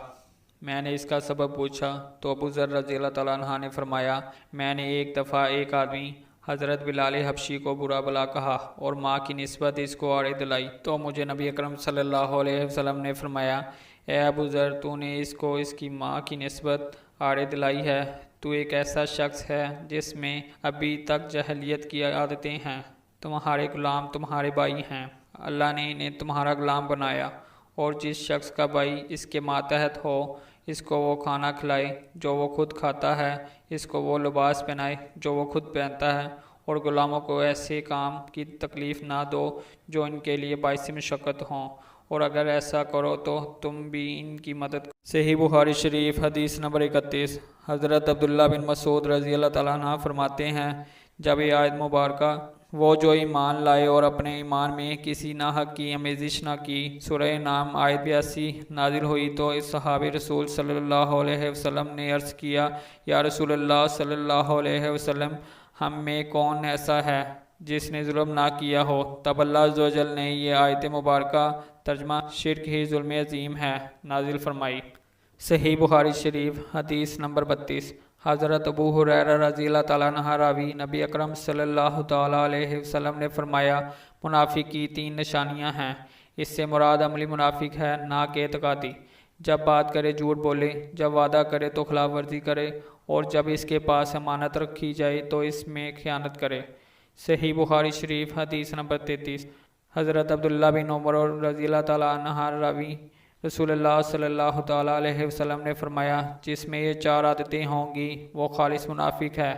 میں نے اس کا سبب پوچھا تو ابو ذر رضی اللہ تعالیٰ عنہ نے فرمایا، میں نے ایک دفعہ ایک آدمی حضرت بلال حبشی کو برا بلا کہا اور ماں کی نسبت اس کو آڑے دلائی، تو مجھے نبی اکرم صلی اللہ علیہ وسلم نے فرمایا، اے ابو ذر، تو نے اس کو اس کی ماں کی نسبت آڑے دلائی ہے، تو ایک ایسا شخص ہے جس میں ابھی تک جاہلیت کی عادتیں ہیں، تمہارے غلام تمہارے بھائی ہیں، اللہ نے انہیں تمہارا غلام بنایا، اور جس شخص کا بھائی اس کے ماتحت ہو اس کو وہ کھانا کھلائے جو وہ خود کھاتا ہے، اس کو وہ لباس پہنائے جو وہ خود پہنتا ہے، اور غلاموں کو ایسے کام کی تکلیف نہ دو جو ان کے لیے باعث مشقت ہوں، اور اگر ایسا کرو تو تم بھی ان کی مدد کرو۔ صحیح بخاری شریف حدیث نمبر 31۔ حضرت عبداللہ بن مسعود رضی اللہ تعالیٰ عنہ فرماتے ہیں، جب یہ آیت مبارکہ وہ جو ایمان لائے اور اپنے ایمان میں کسی ناحق کی آمیزش نہ کی، سورہ انعام آیت 82 نازل ہوئی تو اس صحابی رسول صلی اللہ علیہ وسلم نے عرض کیا، یا رسول اللہ صلی اللہ علیہ وسلم، ہم میں کون ایسا ہے جس نے ظلم نہ کیا ہو؟ تب اللہ عز و جل نے یہ آیت مبارکہ ترجمہ شرک ہی ظلم عظیم ہے نازل فرمائی۔ صحیح بخاری شریف حدیث نمبر 32۔ حضرت ابو ہریرہ رضی اللہ تعالیٰ عنہ راوی، نبی اکرم صلی اللہ تعالیٰ علیہ وسلم نے فرمایا، منافق کی 3 نشانیاں ہیں، اس سے مراد عملی منافق ہے نہ کہ اعتقادی۔ جب بات کرے جھوٹ بولے، جب وعدہ کرے تو خلاف ورزی کرے، اور جب اس کے پاس امانت رکھی جائے تو اس میں خیانت کرے۔ صحیح بخاری شریف حدیث نمبر 33۔ حضرت عبداللہ بن عمر رضی اللہ تعالیٰ عنہ راوی، رسول اللہ صلی اللہ تعالیٰ علیہ وسلم نے فرمایا، جس میں یہ 4 عادتیں ہوں گی وہ خالص منافق ہے،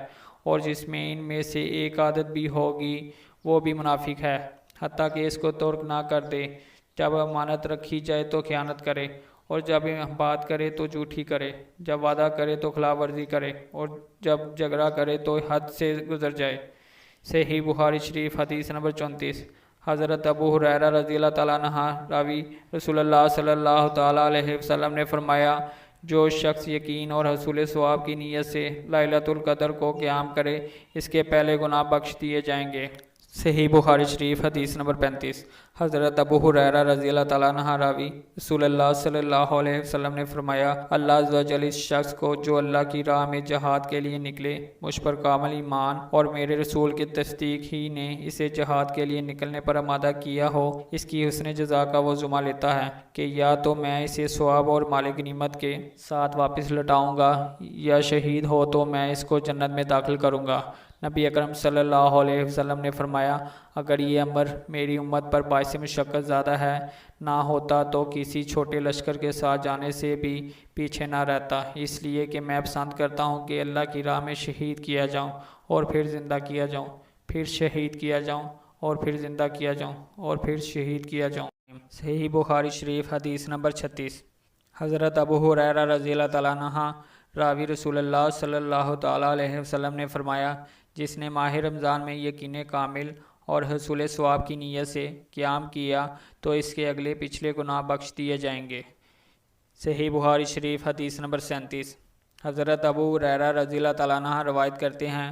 اور جس میں ان میں سے ایک عادت بھی ہوگی وہ بھی منافق ہے، حتیٰ کہ اس کو ترک نہ کر دے۔ جب امانت رکھی جائے تو خیانت کرے، اور جب بات کرے تو جھوٹی کرے، جب وعدہ کرے تو خلاف ورزی کرے، اور جب جھگڑا کرے تو حد سے گزر جائے۔ صحیح بخاری شریف حدیث نمبر 34۔ حضرت ابو ہریرہ رضی اللہ تعالیٰ عنہ راوی، رسول اللہ صلی اللہ تعالیٰ علیہ وسلم نے فرمایا، جو شخص یقین اور حصول ثواب کی نیت سے لیلۃ القدر کو قیام کرے، اس کے پہلے گناہ بخش دیے جائیں گے۔ صحیح بخاری شریف حدیث نمبر 35۔ حضرت ابو ہریرہ رضی اللہ تعالیٰ عنہ راوی، رسول اللہ صلی اللہ علیہ وسلم نے فرمایا، اللہ عز و جل اس شخص کو جو اللہ کی راہ میں جہاد کے لیے نکلے، مجھ پر کامل ایمان اور میرے رسول کی تصدیق ہی نے اسے جہاد کے لیے نکلنے پر آمادہ کیا ہو، اس کی حسن جزا کا وہ ذمہ لیتا ہے کہ یا تو میں اسے ثواب اور مال غنیمت کے ساتھ واپس لوٹاؤں گا، یا شہید ہو تو میں اس کو جنت میں داخل کروں گا۔ نبی اکرم صلی اللہ علیہ وسلم نے فرمایا، اگر یہ امر میری امت پر باعث مشقت زیادہ ہے نہ ہوتا تو کسی چھوٹے لشکر کے ساتھ جانے سے بھی پیچھے نہ رہتا، اس لیے کہ میں پسند کرتا ہوں کہ اللہ کی راہ میں شہید کیا جاؤں اور پھر زندہ کیا جاؤں، پھر شہید کیا جاؤں اور پھر زندہ کیا جاؤں اور پھر شہید کیا جاؤں۔ صحیح بخاری شریف حدیث نمبر 36۔ حضرت ابو ہریرہ رضی اللہ تعالیٰ عنہ راوی، رسول اللہ صلی اللہ تعالیٰ علیہ وسلم نے فرمایا، جس نے ماہ رمضان میں یقین کامل اور حصول ثواب کی نیت سے قیام کیا تو اس کے اگلے پچھلے گناہ بخش دیے جائیں گے۔ صحیح بخاری شریف حدیث نمبر 37۔ حضرت ابو ہریرہ رضی اللہ تعالیٰ عنہ روایت کرتے ہیں،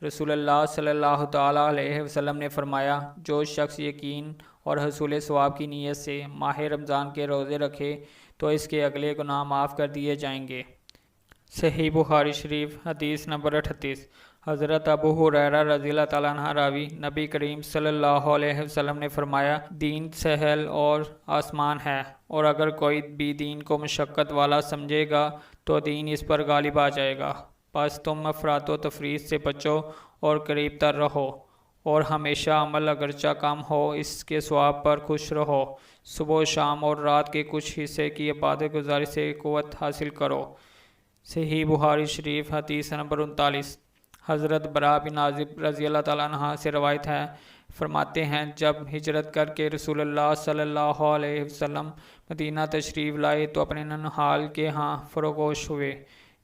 رسول اللہ صلی اللہ تعالیٰ علیہ وسلم نے فرمایا، جو شخص یقین اور حصول ثواب کی نیت سے ماہ رمضان کے روزے رکھے تو اس کے اگلے گناہ معاف کر دیے جائیں گے۔ صحیح بخاری شریف حدیث نمبر 38۔ حضرت ابو ہریرہ رضی اللہ تعالیٰ عنہ راوی، نبی کریم صلی اللہ علیہ وسلم نے فرمایا، دین سہل اور آسان ہے، اور اگر کوئی بھی دین کو مشقت والا سمجھے گا تو دین اس پر غالب آ جائے گا۔ بس تم افراط و تفریط سے بچو اور قریب تر رہو، اور ہمیشہ عمل اگرچہ کم ہو اس کے ثواب پر خوش رہو۔ صبح و شام اور رات کے کچھ حصے کی عبادت گزاری سے قوت حاصل کرو۔ صحیح بخاری شریف حدیث نمبر 39۔ حضرت براء بن عازب رضی اللہ تعالیٰ عنہ سے روایت ہے، فرماتے ہیں، جب ہجرت کر کے رسول اللہ صلی اللہ علیہ وسلم مدینہ تشریف لائے تو اپنے ننھال کے ہاں فروگوش ہوئے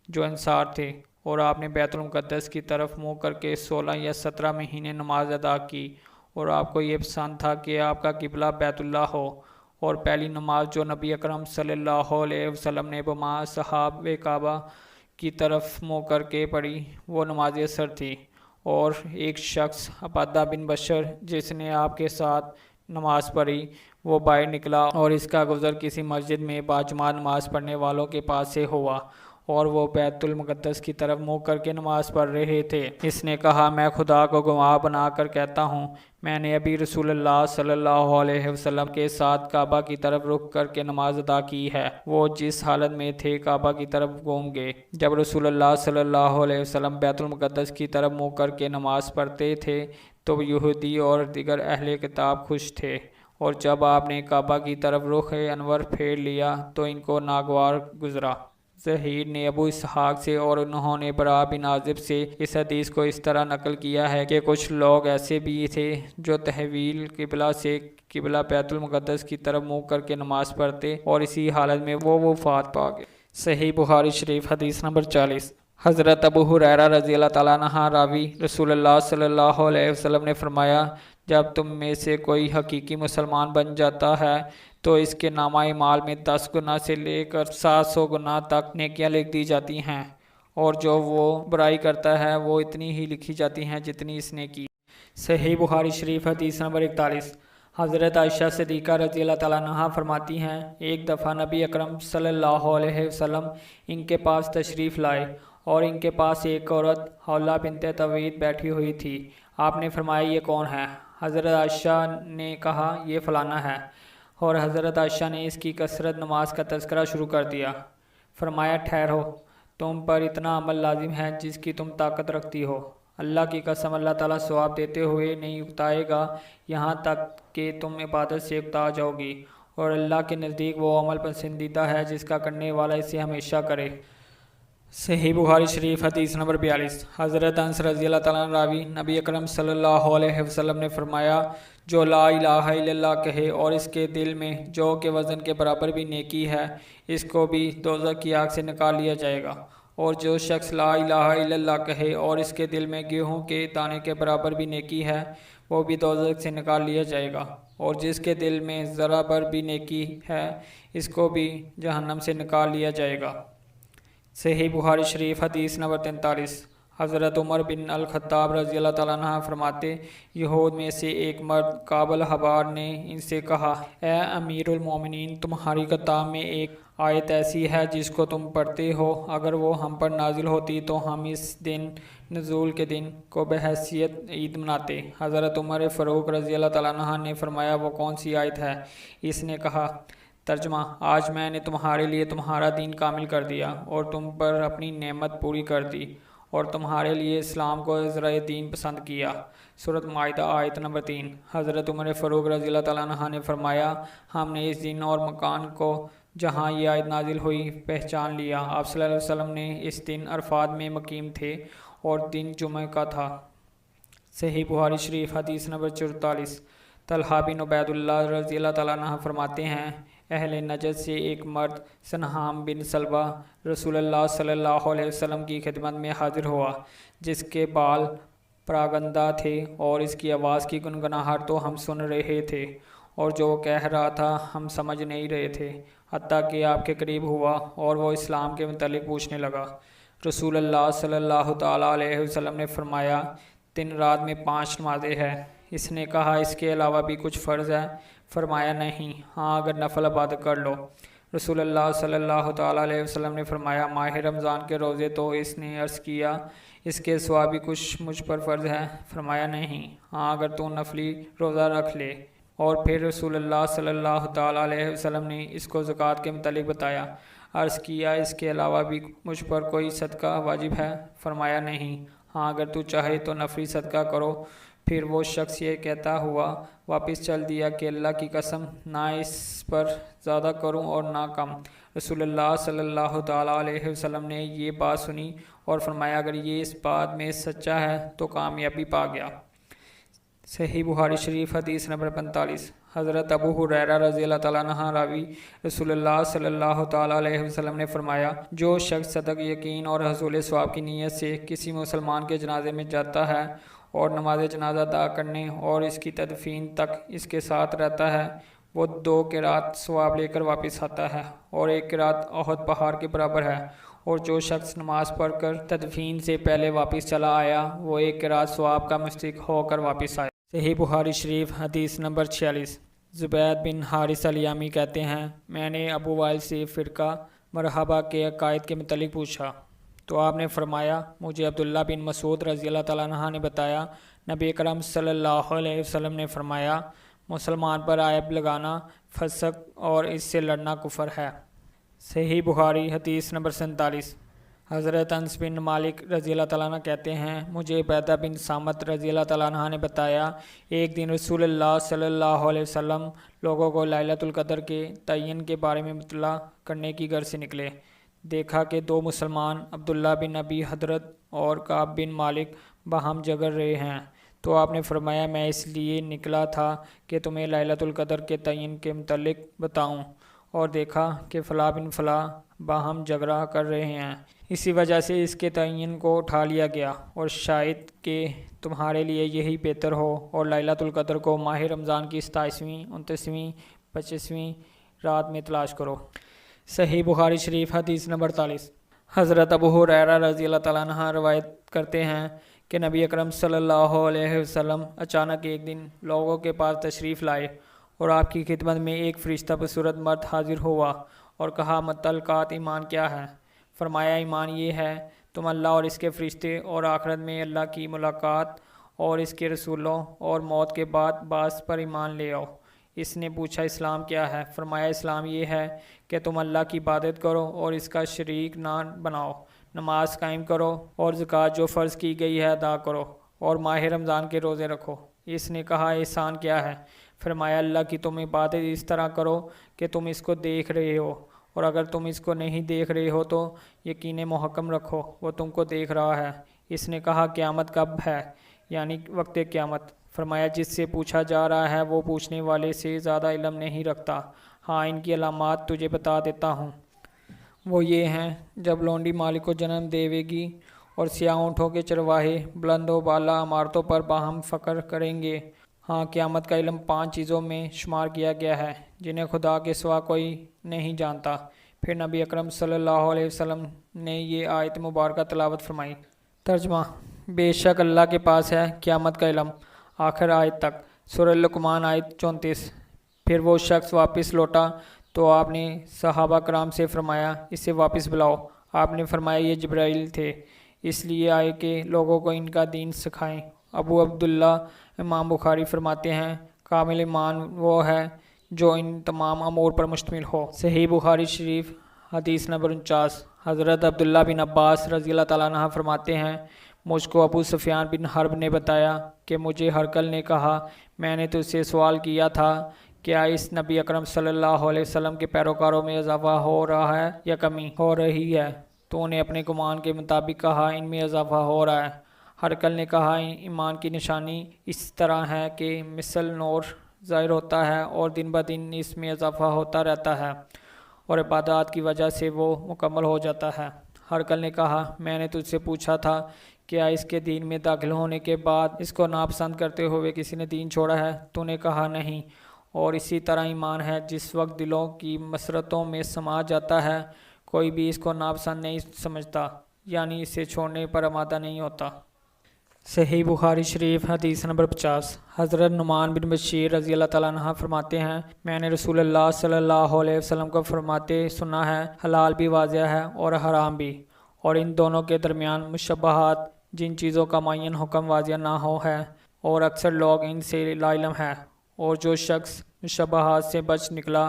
جو انصار تھے، اور آپ نے بیت المقدس کی طرف منہ کر کے 16 یا 17 مہینے نماز ادا کی، اور آپ کو یہ پسند تھا کہ آپ کا قبلہ بیت اللہ ہو، اور پہلی نماز جو نبی اکرم صلی اللہ علیہ وسلم نے بما صحاب کعبہ کی طرف منہ کر کے پڑھی وہ نماز عصر تھی، اور ایک شخص عبادہ بن بشر جس نے آپ کے ساتھ نماز پڑھی وہ باہر نکلا، اور اس کا گزر کسی مسجد میں باجماعت نماز پڑھنے والوں کے پاس سے ہوا، اور وہ بیت المقدس کی طرف منہ کر کے نماز پڑھ رہے تھے۔ اس نے کہا، میں خدا کو گواہ بنا کر کہتا ہوں، میں نے ابھی رسول اللہ صلی اللہ علیہ وسلم کے ساتھ کعبہ کی طرف رخ کر کے نماز ادا کی ہے۔ وہ جس حالت میں تھے کعبہ کی طرف گھوم گئے۔ جب رسول اللہ صلی اللہ علیہ وسلم بیت المقدس کی طرف منہ کر کے نماز پڑھتے تھے تو یہودی اور دیگر اہل کتاب خوش تھے، اور جب آپ نے کعبہ کی طرف رخ انور پھیر لیا تو ان کو ناگوار گزرا۔ زہیر نے ابو اسحاق سے اور انہوں نے براء بن عازب سے اس حدیث کو اس طرح نقل کیا ہے کہ کچھ لوگ ایسے بھی تھے جو تحویل قبلہ سے قبلہ بیت المقدس کی طرف منہ کر کے نماز پڑھتے اور اسی حالت میں وہ وفات پا گئے۔ صحیح بخاری شریف حدیث نمبر 40۔ حضرت ابو ہریرہ رضی اللہ تعالیٰ عنہ راوی، رسول اللہ صلی اللہ علیہ وسلم نے فرمایا، جب تم میں سے کوئی حقیقی مسلمان بن جاتا ہے تو اس کے نامہ اعمال میں 10 گنا سے لے کر 700 گنا تک نیکیاں لکھ دی جاتی ہیں، اور جو وہ برائی کرتا ہے وہ اتنی ہی لکھی جاتی ہیں جتنی اس نے کی۔ صحیح بخاری شریف حدیث نمبر 41۔ حضرت عائشہ صدیقہ رضی اللہ تعالیٰ عنہا فرماتی ہیں، ایک دفعہ نبی اکرم صلی اللہ علیہ وسلم ان کے پاس تشریف لائے، اور ان کے پاس ایک عورت حولہ بنت طویل بیٹھی ہوئی تھی۔ آپ نے فرمایا، یہ کون ہے؟ حضرت عائشہ نے کہا، یہ فلانا ہے، اور حضرت عائشہ نے اس کی کثرت نماز کا تذکرہ شروع کر دیا۔ فرمایا، ٹھہرو، تم پر اتنا عمل لازم ہے جس کی تم طاقت رکھتی ہو۔ اللہ کی قسم، اللہ تعالیٰ ثواب دیتے ہوئے نہیں اکتائے گا یہاں تک کہ تم عبادت سے اکتا جاؤ گی، اور اللہ کے نزدیک وہ عمل پسندیدہ ہے جس کا کرنے والا اسے ہمیشہ کرے۔ صحیح بخاری شریف حدیث نمبر 42۔ حضرت انس رضی اللہ تعالیٰ عنہ راوی، نبی اکرم صلی اللہ علیہ وسلم نے فرمایا، جو لا الہ الا اللہ کہے اور اس کے دل میں جو کے وزن کے برابر بھی نیکی ہے، اس کو بھی دوزخ کی آگ سے نکال لیا جائے گا، اور جو شخص لا الہ الا اللہ کہے اور اس کے دل میں گیہوں کے دانے کے برابر بھی نیکی ہے، وہ بھی دوزخ سے نکال لیا جائے گا، اور جس کے دل میں ذرہ بھر بھی نیکی ہے، اس کو بھی جہنم سے نکال لیا جائے گا۔ صحیح بخاری شریف حدیث نمبر 43۔ حضرت عمر بن الخطاب رضی اللہ تعالیٰ عنہ فرماتے، یہود میں سے ایک مرد قابل حبار نے ان سے کہا، اے امیر المومنین، تمہاری کتاب میں ایک آیت ایسی ہے جس کو تم پڑھتے ہو، اگر وہ ہم پر نازل ہوتی تو ہم اس دن نزول کے دن کو بحیثیت عید مناتے۔ حضرت عمر فاروق رضی اللہ تعالیٰ عنہ نے فرمایا، وہ کون سی آیت ہے؟ اس نے کہا، ترجمہ، آج میں نے تمہارے لیے تمہارا دین کامل کر دیا اور تم پر اپنی نعمت پوری کر دی اور تمہارے لیے اسلام کو ذرائع دین پسند کیا۔ سورۃ مائدہ آیت نمبر 3۔ حضرت عمر فاروق رضی اللہ تعالیٰ عنہ نے فرمایا، ہم نے اس دن اور مکان کو جہاں یہ آیت نازل ہوئی پہچان لیا۔ آپ صلی اللہ علیہ وسلم نے اس دن عرفات میں مقیم تھے اور دن جمعہ کا تھا۔ صحیح بخاری شریف حدیث نمبر 44۔ طلحہ بن عبید اللہ رضی اللہ تعالیٰ عنہ فرماتے ہیں، اہل نجد سے ایک مرد سنہام بن سلبہ رسول اللہ صلی اللہ علیہ وسلم کی خدمت میں حاضر ہوا، جس کے بال پراگندہ تھے اور اس کی آواز کی گنگناہٹ تو ہم سن رہے تھے اور جو وہ کہہ رہا تھا ہم سمجھ نہیں رہے تھے، حتیٰ کہ آپ کے قریب ہوا اور وہ اسلام کے متعلق پوچھنے لگا۔ رسول اللہ صلی اللہ تعالیٰ علیہ وسلم نے فرمایا، دن رات میں 5 نمازیں ہیں۔ اس نے کہا، اس کے علاوہ بھی کچھ فرض ہے؟ فرمایا، نہیں، ہاں اگر نفل عبادت کر لو۔ رسول اللہ صلی اللہ تعالیٰ علیہ وسلم نے فرمایا، ماہ رمضان کے روزے؟ تو اس نے عرض کیا، اس کے سوا بھی کچھ مجھ پر فرض ہے؟ فرمایا، نہیں، ہاں اگر تو نفلی روزہ رکھ لے۔ اور پھر رسول اللہ صلی اللہ تعالیٰ علیہ وسلم نے اس کو زکوٰۃ کے متعلق بتایا۔ عرض کیا، اس کے علاوہ بھی مجھ پر کوئی صدقہ واجب ہے؟ فرمایا، نہیں، ہاں اگر تو چاہے تو نفلی صدقہ کرو۔ پھر وہ شخص یہ کہتا ہوا واپس چل دیا کہ اللہ کی قسم، نہ اس پر زیادہ کروں اور نہ کم۔ رسول اللہ صلی اللہ تعالیٰ علیہ وسلم نے یہ بات سنی اور فرمایا، اگر یہ اس بات میں سچا ہے تو کامیابی پا گیا۔ صحیح بخاری شریف حدیث نمبر 45۔ حضرت ابو ہریرہ رضی اللہ تعالیٰ عنہ راوی، رسول اللہ صلی اللہ تعالیٰ علیہ وسلم نے فرمایا، جو شخص صدق یقین اور حصول ثواب کی نیت سے کسی مسلمان کے جنازے میں جاتا ہے اور نماز جنازہ ادا کرنے اور اس کی تدفین تک اس کے ساتھ رہتا ہے، وہ 2 قرات ثواب لے کر واپس آتا ہے اور 1 قرات احد پہاڑ کے برابر ہے۔ اور جو شخص نماز پڑھ کر تدفین سے پہلے واپس چلا آیا، وہ 1 قرات ثواب کا مستحق ہو کر واپس آیا۔ صحیح بخاری شریف حدیث نمبر 46۔ زبید بن حارث الیامی کہتے ہیں، میں نے ابو وائل سے فرقہ مرحبہ کے عقائد کے متعلق پوچھا تو آپ نے فرمایا، مجھے عبداللہ بن مسعود رضی اللہ تعالیٰ عنہ نے بتایا، نبی اکرم صلی اللہ علیہ وسلم نے فرمایا، مسلمان پر عیب لگانا فسق اور اس سے لڑنا کفر ہے۔ صحیح بخاری حدیث نمبر 47۔ حضرت انس بن مالک رضی اللہ تعالیٰ عنہ کہتے ہیں، مجھے عبیدہ بن صامت رضی اللہ تعالیٰ عنہ نے بتایا، ایک دن رسول اللہ صلی اللہ علیہ وسلم لوگوں کو لیلۃ القدر کے تعین کے بارے میں مطلع کرنے کی غرض سے نکلے۔ دیکھا کہ 2 مسلمان عبداللہ بن ابی حضرت اور کعب بن مالک باہم جھگڑ رہے ہیں، تو آپ نے فرمایا، میں اس لیے نکلا تھا کہ تمہیں لیلۃ القدر کے تعین کے متعلق بتاؤں، اور دیکھا کہ فلاں بن فلاں باہم جھگڑا کر رہے ہیں، اسی وجہ سے اس کے تعین کو اٹھا لیا گیا، اور شاید کہ تمہارے لیے یہی بہتر ہو اور لیلۃ القدر کو ماہ رمضان کی 27ویں، 29ویں، 25ویں رات میں تلاش کرو۔ صحیح بخاری شریف حدیث نمبر 48۔ حضرت ابو ہریرہ رضی اللہ تعالیٰ عنہ روایت کرتے ہیں کہ نبی اکرم صلی اللہ علیہ وسلم اچانک ایک دن لوگوں کے پاس تشریف لائے اور آپ کی خدمت میں ایک فرشتہ بصورت مرد حاضر ہوا اور کہا، متعلقات ایمان کیا ہے؟ فرمایا، ایمان یہ ہے تم اللہ اور اس کے فرشتے اور آخرت میں اللہ کی ملاقات اور اس کے رسولوں اور موت کے بعد بعث پر ایمان لے آؤ۔ اس نے پوچھا، اسلام کیا ہے؟ فرمایا، اسلام یہ ہے کہ تم اللہ کی عبادت کرو اور اس کا شریک نہ بناؤ، نماز قائم کرو اور زکوٰۃ جو فرض کی گئی ہے ادا کرو، اور ماہ رمضان کے روزے رکھو۔ اس نے کہا، احسان کیا ہے؟ فرمایا، اللہ کی تم عبادت اس طرح کرو کہ تم اس کو دیکھ رہے ہو، اور اگر تم اس کو نہیں دیکھ رہے ہو تو یقین محکم رکھو وہ تم کو دیکھ رہا ہے۔ اس نے کہا، قیامت کب ہے؟ یعنی وقت قیامت۔ فرمایا، جس سے پوچھا جا رہا ہے وہ پوچھنے والے سے زیادہ علم نہیں رکھتا، ہاں ان کی علامات تجھے بتا دیتا ہوں۔ وہ یہ ہیں، جب لونڈی مالک کو جنم دے گی اور سیاہ اونٹوں کے چرواہے بلند و بالا عمارتوں پر باہم فخر کریں گے۔ ہاں، قیامت کا علم 5 چیزوں میں شمار کیا گیا ہے جنہیں خدا کے سوا کوئی نہیں جانتا۔ پھر نبی اکرم صلی اللہ علیہ وسلم نے یہ آیت مبارکہ تلاوت فرمائی، ترجمہ: بے شک اللہ کے پاس ہے قیامت کا علم۔ آخر آیت تک۔ سورہ لقمان آیت 34۔ پھر وہ شخص واپس لوٹا تو آپ نے صحابہ کرام سے فرمایا، اسے واپس بلاؤ۔ آپ نے فرمایا، یہ جبرائیل تھے، اس لیے آئے کہ لوگوں کو ان کا دین سکھائیں۔ ابو عبداللہ امام بخاری فرماتے ہیں، کامل ایمان وہ ہے جو ان تمام امور پر مشتمل ہو۔ صحیح بخاری شریف حدیث نمبر 49۔ حضرت عبداللہ بن عباس رضی اللہ تعالیٰ عنہ فرماتے ہیں، مجھ کو ابو سفیان بن حرب نے بتایا کہ مجھے ہرقل نے کہا، میں نے تجھ سے سوال کیا تھا، کیا اس نبی اکرم صلی اللہ علیہ وسلم کے پیروکاروں میں اضافہ ہو رہا ہے یا کمی ہو رہی ہے؟ تو نے اپنے گمان کے مطابق کہا، ان میں اضافہ ہو رہا ہے۔ ہرقل نے کہا، ایمان کی نشانی اس طرح ہے کہ مثل نور ظاہر ہوتا ہے اور دن بدن اس میں اضافہ ہوتا رہتا ہے اور عبادات کی وجہ سے وہ مکمل ہو جاتا ہے۔ ہرقل نے کہا، میں نے تجھ سے پوچھا تھا، کیا اس کے دین میں داخل ہونے کے بعد اس کو ناپسند کرتے ہوئے کسی نے دین چھوڑا ہے؟ تو نے کہا، نہیں۔ اور اسی طرح ایمان ہے، جس وقت دلوں کی مسرتوں میں سما جاتا ہے، کوئی بھی اس کو ناپسند نہیں سمجھتا، یعنی اسے چھوڑنے پر آمادہ نہیں ہوتا۔ صحیح بخاری شریف حدیث نمبر 50۔ حضرت نعمان بن بشیر رضی اللہ تعالیٰ عنہ فرماتے ہیں، میں نے رسول اللہ صلی اللہ علیہ وسلم کو فرماتے سنا ہے، حلال بھی واضح ہے اور حرام بھی، اور ان دونوں کے درمیان مشبہات، جن چیزوں کا معین حکم واضح نہ ہو ہے، اور اکثر لوگ ان سے لا علم ہے، اور جو شخص مشبہات سے بچ نکلا،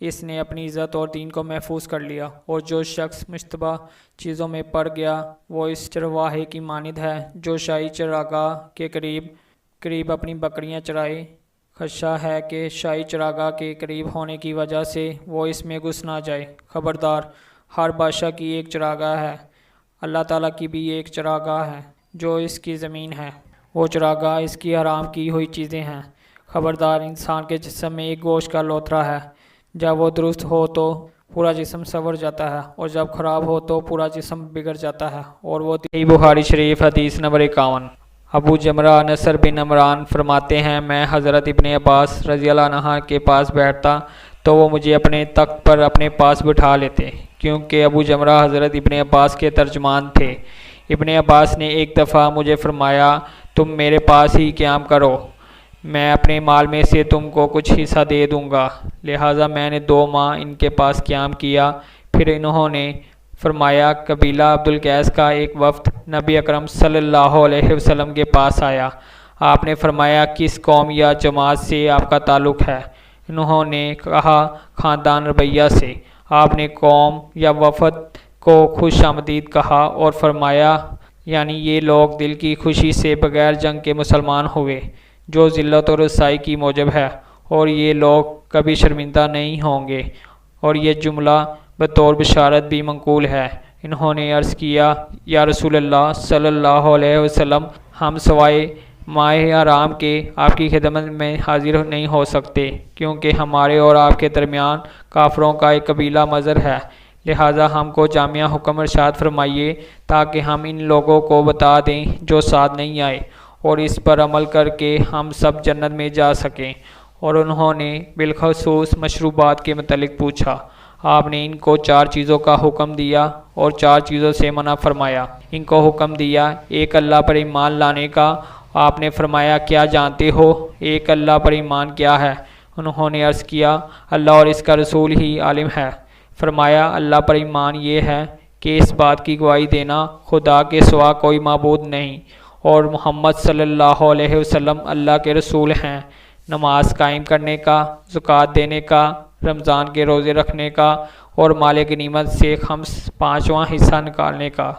اس نے اپنی عزت اور دین کو محفوظ کر لیا، اور جو شخص مشتبہ چیزوں میں پڑ گیا، وہ اس چرواہے کی مانند ہے جو شاہی چراگاہ کے قریب اپنی بکریاں چرائے۔ خدشہ ہے کہ شاہی چراگاہ کے قریب ہونے کی وجہ سے وہ اس میں گھس نہ جائے۔ خبردار، ہر بادشاہ کی ایک چراگاہ ہے، اللہ تعالیٰ کی بھی ایک چراگاہ ہے جو اس کی زمین ہے، وہ چراگاہ اس کی حرام کی ہوئی چیزیں ہیں۔ خبردار، انسان کے جسم میں ایک گوشت کا لوتھڑا ہے، جب وہ درست ہو تو پورا جسم سنور جاتا ہے، اور جب خراب ہو تو پورا جسم بگڑ جاتا ہے، اور وہ بخاری شریف حدیث نمبر 51۔ ابو جمرہ نصر بن عمران فرماتے ہیں، میں حضرت ابن عباس رضی اللہ عنہ کے پاس بیٹھتا تو وہ مجھے اپنے تخت پر اپنے پاس بٹھا لیتے، کیونکہ ابو جمرہ حضرت ابن عباس کے ترجمان تھے۔ ابن عباس نے ایک دفعہ مجھے فرمایا، تم میرے پاس ہی قیام کرو، میں اپنے مال میں سے تم کو کچھ حصہ دے دوں گا۔ لہٰذا میں نے 2 ماہ ان کے پاس قیام کیا۔ پھر انہوں نے فرمایا، قبیلہ عبدالقیس کا ایک وفد نبی اکرم صلی اللہ علیہ وسلم کے پاس آیا۔ آپ نے فرمایا، کس قوم یا جماعت سے آپ کا تعلق ہے؟ انہوں نے کہا، خاندان ربیہ سے۔ آپ نے قوم یا وفد کو خوش آمدید کہا اور فرمایا، یعنی یہ لوگ دل کی خوشی سے بغیر جنگ کے مسلمان ہوئے، جو ذلت و رسائی کی موجب ہے، اور یہ لوگ کبھی شرمندہ نہیں ہوں گے، اور یہ جملہ بطور بشارت بھی منقول ہے۔ انہوں نے عرض کیا، یا رسول اللہ صلی اللہ علیہ وسلم، ہم سوائے ماہ حرام کے آپ کی خدمت میں حاضر نہیں ہو سکتے، کیونکہ ہمارے اور آپ کے درمیان کافروں کا ایک قبیلہ مضر ہے، لہٰذا ہم کو جامعہ حکم ارشاد فرمائیے تاکہ ہم ان لوگوں کو بتا دیں جو ساتھ نہیں آئے، اور اس پر عمل کر کے ہم سب جنت میں جا سکیں۔ اور انہوں نے بالخصوص مشروبات کے متعلق پوچھا۔ آپ نے ان کو 4 چیزوں کا حکم دیا اور 4 چیزوں سے منع فرمایا۔ ان کو حکم دیا، ایک اللہ پر ایمان لانے کا۔ آپ نے فرمایا، کیا جانتے ہو ایک اللہ پر ایمان کیا ہے؟ انہوں نے عرض کیا، اللہ اور اس کا رسول ہی عالم ہے۔ فرمایا، اللہ پر ایمان یہ ہے کہ اس بات کی گواہی دینا خدا کے سوا کوئی معبود نہیں، اور محمد صلی اللہ علیہ وسلم اللہ کے رسول ہیں، نماز قائم کرنے کا، زکوٰۃ دینے کا، رمضان کے روزے رکھنے کا، اور مال غنیمت سے 5واں حصہ نکالنے کا۔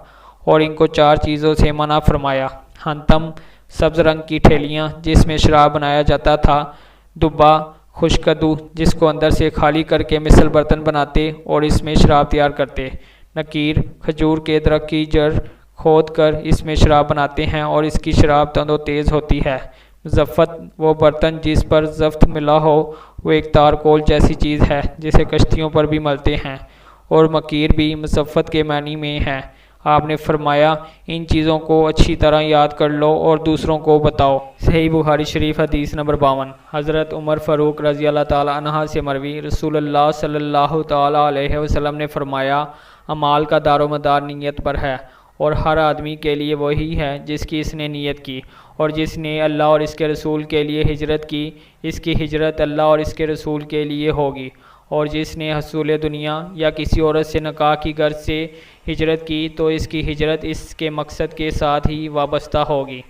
اور ان کو 4 چیزوں سے منع فرمایا، ہنتم، سبز رنگ کی ٹھیلیاں جس میں شراب بنایا جاتا تھا، دبا، خشک کدو جس کو اندر سے خالی کر کے مثل برتن بناتے اور اس میں شراب تیار کرتے، نکیر، کھجور کے درخت کی جڑ کھود کر اس میں شراب بناتے ہیں اور اس کی شراب تند و تیز ہوتی ہے، زفت، وہ برتن جس پر زفت ملا ہو، وہ ایک تارکول جیسی چیز ہے جسے کشتیوں پر بھی ملتے ہیں، اور مکیر بھی مزفت کے معنی میں ہے۔ آپ نے فرمایا، ان چیزوں کو اچھی طرح یاد کر لو اور دوسروں کو بتاؤ۔ صحیح بخاری شریف حدیث نمبر 52۔ حضرت عمر فاروق رضی اللہ تعالیٰ عنہ سے مروی، رسول اللہ صلی اللہ تعالیٰ علیہ وسلم نے فرمایا، اعمال کا دار و مدار نیت پر ہے، اور ہر آدمی کے لیے وہی ہے جس کی اس نے نیت کی، اور جس نے اللہ اور اس کے رسول کے لیے ہجرت کی، اس کی ہجرت اللہ اور اس کے رسول کے لیے ہوگی، اور جس نے حصول دنیا یا کسی عورت سے نکاح کی غرض سے ہجرت کی تو اس کی ہجرت اس کے مقصد کے ساتھ ہی وابستہ ہوگی۔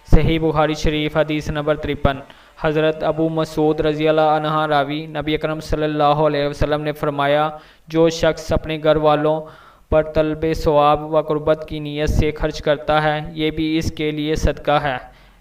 صحیح بخاری شریف حدیث نمبر 53۔ حضرت ابو مسعود رضی اللہ عنہ راوی، نبی اکرم صلی اللہ علیہ وسلم نے فرمایا، جو شخص اپنے گھر والوں پر طلب ثواب و قربت کی نیت سے خرچ کرتا ہے، یہ بھی اس کے لیے صدقہ ہے۔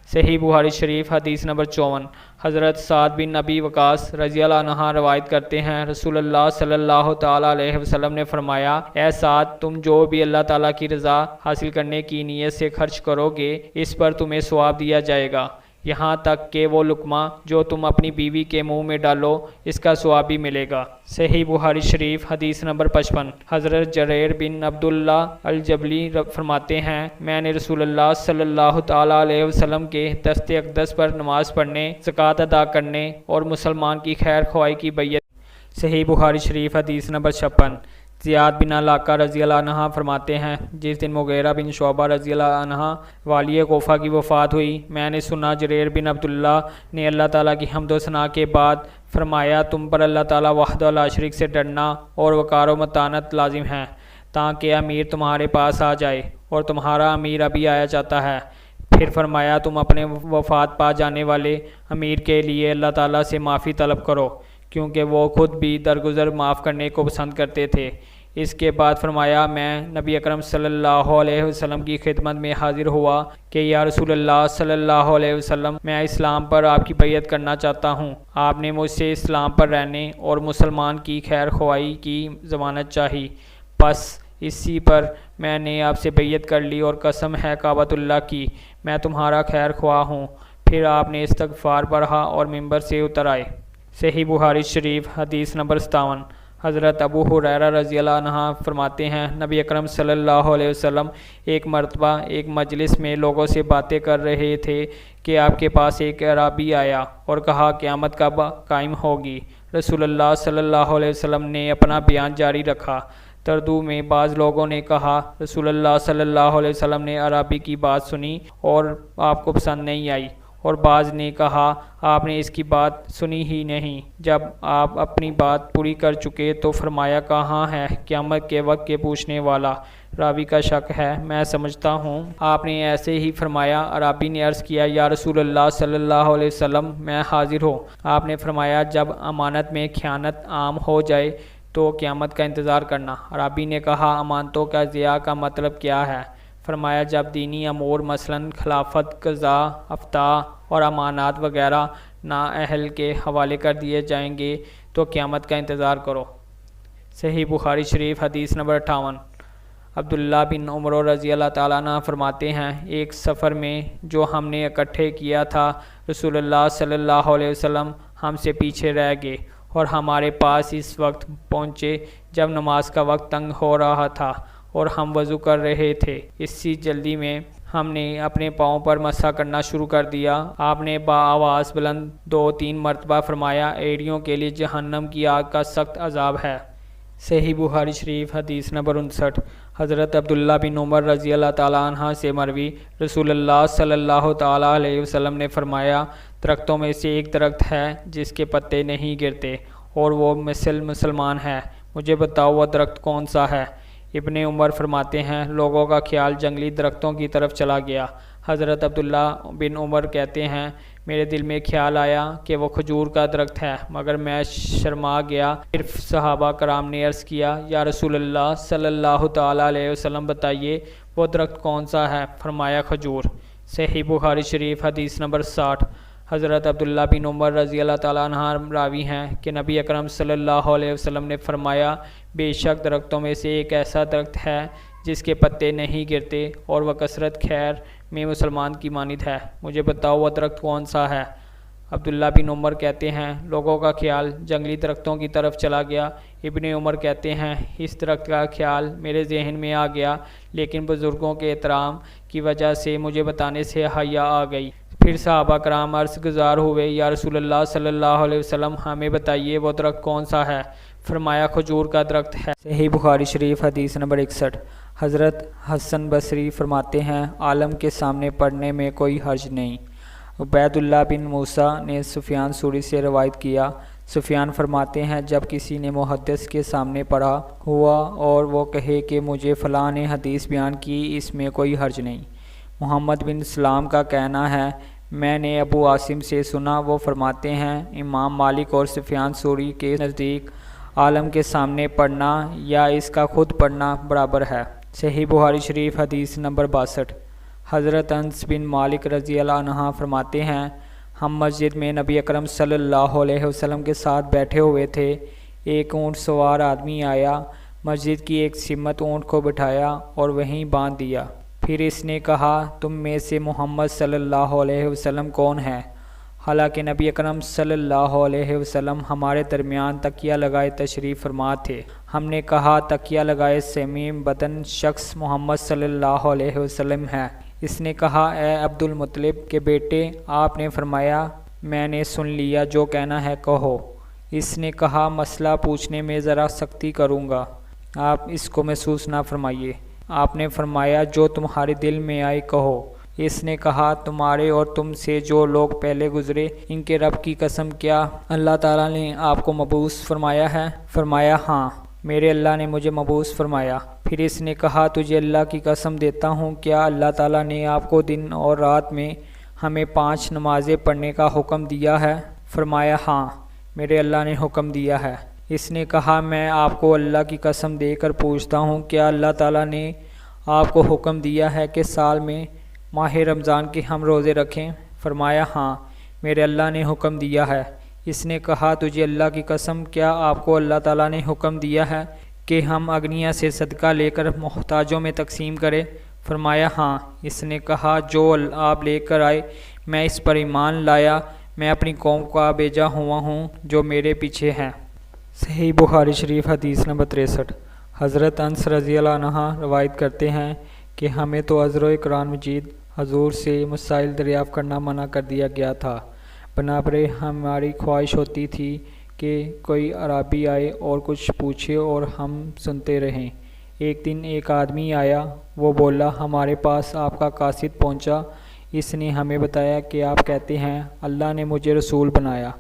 صحیح بخاری شریف حدیث نمبر 54۔ حضرت سعد بن ابی وقاص رضی اللہ عنہ روایت کرتے ہیں، رسول اللہ صلی اللہ تعالیٰ علیہ وسلم نے فرمایا، اے سعد، تم جو بھی اللہ تعالیٰ کی رضا حاصل کرنے کی نیت سے خرچ کرو گے، اس پر تمہیں ثواب دیا جائے گا، یہاں تک کہ وہ لقمہ جو تم اپنی بیوی کے منہ میں ڈالو، اس کا ثواب بھی ملے گا۔ صحیح بخاری شریف حدیث نمبر 55۔ حضرت جریر بن عبداللہ الجبلی فرماتے ہیں، میں نے رسول اللہ صلی اللہ تعالیٰ علیہ وسلم کے دست اقدس پر نماز پڑھنے، زکوٰۃ ادا کرنے اور مسلمان کی خیر خواہی کی بیعت۔ صحیح بخاری شریف حدیث نمبر 56۔ زیاد بن علاقہ رضی اللہ عنہ فرماتے ہیں، جس دن مغیرہ بن شعبہ رضی اللہ عنہ والی کوفہ کی وفات ہوئی، میں نے سنا جریر بن عبداللہ نے اللہ تعالیٰ کی حمد و ثنا کے بعد فرمایا، تم پر اللہ تعالیٰ وحدہ لا شریک سے ڈرنا اور وقار و متانت لازم ہے، تاکہ امیر تمہارے پاس آ جائے، اور تمہارا امیر ابھی آیا جاتا ہے۔ پھر فرمایا، تم اپنے وفات پا جانے والے امیر کے لیے اللہ تعالیٰ سے معافی طلب کرو، کیونکہ وہ خود بھی درگزر معاف کرنے کو پسند کرتے تھے۔ اس کے بعد فرمایا، میں نبی اکرم صلی اللہ علیہ وسلم کی خدمت میں حاضر ہوا کہ یا رسول اللہ صلی اللہ علیہ وسلم، میں اسلام پر آپ کی بیعت کرنا چاہتا ہوں۔ آپ نے مجھ سے اسلام پر رہنے اور مسلمان کی خیر خواہی کی ضمانت چاہی، بس اسی پر میں نے آپ سے بیعت کر لی، اور قسم ہے کعبۃ اللہ کی، میں تمہارا خیر خواہ ہوں۔ پھر آپ نے استغفار پڑھا اور ممبر سے اتر آئے۔ صحیح بخاری شریف حدیث نمبر 57۔ حضرت ابو ہریرہ رضی اللہ عنہ فرماتے ہیں، نبی اکرم صلی اللہ علیہ وسلم ایک مرتبہ ایک مجلس میں لوگوں سے باتیں کر رہے تھے کہ آپ کے پاس ایک اعرابی آیا اور کہا، قیامت کب قائم ہوگی؟ رسول اللہ صلی اللہ علیہ وسلم نے اپنا بیان جاری رکھا۔ تردو میں بعض لوگوں نے کہا، رسول اللہ صلی اللہ علیہ وسلم نے اعرابی کی بات سنی اور آپ کو پسند نہیں آئی، اور بعض نے کہا، آپ نے اس کی بات سنی ہی نہیں۔ جب آپ اپنی بات پوری کر چکے تو فرمایا، کہاں ہے قیامت کے وقت کے پوچھنے والا؟ راوی کا شک ہے، میں سمجھتا ہوں آپ نے ایسے ہی فرمایا۔ عربی نے عرض کیا، یا رسول اللہ صلی اللہ علیہ وسلم، میں حاضر ہوں۔ آپ نے فرمایا، جب امانت میں خیانت عام ہو جائے تو قیامت کا انتظار کرنا۔ عربی نے کہا، امانتوں کا ضیاع کا مطلب کیا ہے؟ فرمایا، جب دینی امور مثلاً خلافت، قضاء، افتاء اور امانات وغیرہ نااہل کے حوالے کر دیے جائیں گے تو قیامت کا انتظار کرو۔ صحیح بخاری شریف حدیث نمبر 58۔ عبداللہ بن عمر رضی اللہ تعالیٰ عنہ فرماتے ہیں، ایک سفر میں جو ہم نے اکٹھے کیا تھا، رسول اللہ صلی اللہ علیہ وسلم ہم سے پیچھے رہ گئے اور ہمارے پاس اس وقت پہنچے جب نماز کا وقت تنگ ہو رہا تھا اور ہم وضو کر رہے تھے۔ اسی جلدی میں ہم نے اپنے پاؤں پر مسح کرنا شروع کر دیا۔ آپ نے بآواز بلند 2-3 مرتبہ فرمایا، ایڑیوں کے لیے جہنم کی آگ کا سخت عذاب ہے۔ صحیح بخاری شریف حدیث نمبر 59۔ حضرت عبداللہ بن عمر رضی اللہ تعالیٰ عنہ سے مروی، رسول اللہ صلی اللہ تعالیٰ علیہ وسلم نے فرمایا، درختوں میں سے ایک درخت ہے جس کے پتے نہیں گرتے اور وہ مسلمان ہے، مجھے بتاؤ وہ درخت کون سا ہے؟ ابن عمر فرماتے ہیں، لوگوں کا خیال جنگلی درختوں کی طرف چلا گیا۔ حضرت عبداللہ بن عمر کہتے ہیں، میرے دل میں خیال آیا کہ وہ کھجور کا درخت ہے، مگر میں شرما گیا۔ پھر صحابہ کرام نے عرض کیا، یا رسول اللہ صلی اللہ تعالیٰ علیہ وسلم، بتائیے وہ درخت کون سا ہے؟ فرمایا، کھجور۔ صحیح بخاری شریف حدیث نمبر 60۔ حضرت عبداللہ بن عمر رضی اللہ تعالیٰ عنہ راوی ہیں کہ نبی اکرم صلی اللہ علیہ وسلم نے فرمایا، بے شک درختوں میں سے ایک ایسا درخت ہے جس کے پتے نہیں گرتے اور وہ کثرت خیر میں مسلمان کی مانند ہے، مجھے بتاؤ وہ درخت کون سا ہے؟ عبداللہ بن عمر کہتے ہیں، لوگوں کا خیال جنگلی درختوں کی طرف چلا گیا۔ ابن عمر کہتے ہیں، اس درخت کا خیال میرے ذہن میں آ گیا، لیکن بزرگوں کے احترام کی وجہ سے مجھے بتانے سے حیا آ گئی۔ پھر صحابہ کرام عرض گزار ہوئے، یا رسول اللہ صلی اللہ علیہ وسلم، ہمیں بتائیے وہ درخت کون سا ہے؟ فرمایا، کھجور کا درخت ہے۔ صحیح بخاری شریف حدیث نمبر 61۔ حضرت حسن بصری فرماتے ہیں عالم کے سامنے پڑھنے میں کوئی حرج نہیں۔ عبید اللہ بن موسیٰ نے سفیان ثوری سے روایت کیا، سفیان فرماتے ہیں جب کسی نے محدث کے سامنے پڑھا ہوا اور وہ کہے کہ مجھے فلاں نے حدیث بیان کی، اس میں کوئی حرج نہیں۔ محمد بن سلام کا کہنا ہے میں نے ابو عاصم سے سنا، وہ فرماتے ہیں امام مالک اور سفیان ثوری کے نزدیک عالم کے سامنے پڑھنا یا اس کا خود پڑھنا برابر ہے۔ صحیح بخاری شریف حدیث نمبر 62۔ حضرت انس بن مالک رضی اللہ عنہ فرماتے ہیں ہم مسجد میں نبی اکرم صلی اللہ علیہ وسلم کے ساتھ بیٹھے ہوئے تھے، ایک اونٹ سوار آدمی آیا، مسجد کی ایک سمت اونٹ کو بٹھایا اور وہیں باندھ دیا۔ پھر اس نے کہا تم میں سے محمد صلی اللہ علیہ وسلم کون ہے؟ حالانکہ نبی اکرم صلی اللہ علیہ وسلم ہمارے درمیان تکیہ لگائے تشریف فرما تھے۔ ہم نے کہا تکیہ لگائے سمیم بدن شخص محمد صلی اللہ علیہ وسلم ہے۔ اس نے کہا اے عبد المطلب کے بیٹے، آپ نے فرمایا میں نے سن لیا، جو کہنا ہے کہو۔ اس نے کہا مسئلہ پوچھنے میں ذرا سختی کروں گا، آپ اس کو محسوس نہ فرمائیے۔ آپ نے فرمایا جو تمہارے دل میں آئے کہو۔ اس نے کہا تمہارے اور تم سے جو لوگ پہلے گزرے ان کے رب کی قسم کیا اللہ تعالیٰ نے آپ کو مبعوث فرمایا ہے؟ فرمایا ہاں، میرے اللہ نے مجھے مبعوث فرمایا۔ پھر اس نے کہا تجھے اللہ کی قسم دیتا ہوں کیا اللہ تعالیٰ نے آپ کو دن اور رات میں ہمیں 5 نمازیں پڑھنے کا حکم دیا ہے؟ فرمایا ہاں، میرے اللہ نے حکم دیا ہے۔ اس نے کہا میں آپ کو اللہ کی قسم دے کر پوچھتا ہوں کیا اللہ تعالیٰ نے آپ کو حکم دیا ہے کہ سال میں ماہ رمضان کے ہم روزے رکھیں؟ فرمایا ہاں، میرے اللہ نے حکم دیا ہے۔ اس نے کہا تجھے اللہ کی قسم کیا آپ کو اللہ تعالیٰ نے حکم دیا ہے کہ ہم اغنیا سے صدقہ لے کر محتاجوں میں تقسیم کریں؟ فرمایا ہاں۔ اس نے کہا جو آپ لے کر آئے میں اس پر ایمان لایا، میں اپنی قوم کا بھیجا ہوا ہوں جو میرے پیچھے ہیں۔ صحیح بخاری شریف حدیث نمبر 63۔ حضرت انس رضی اللہ عنہ روایت کرتے ہیں کہ ہمیں تو عذر و قرآن مجید حضور سے مسائل دریافت کرنا منع کر دیا گیا تھا، بنابر ہماری خواہش ہوتی تھی کہ کوئی عربی آئے اور کچھ پوچھے اور ہم سنتے رہیں۔ ایک دن ایک آدمی آیا، وہ بولا ہمارے پاس آپ کا قاصد پہنچا، اس نے ہمیں بتایا کہ آپ کہتے ہیں اللہ نے مجھے رسول بنایا۔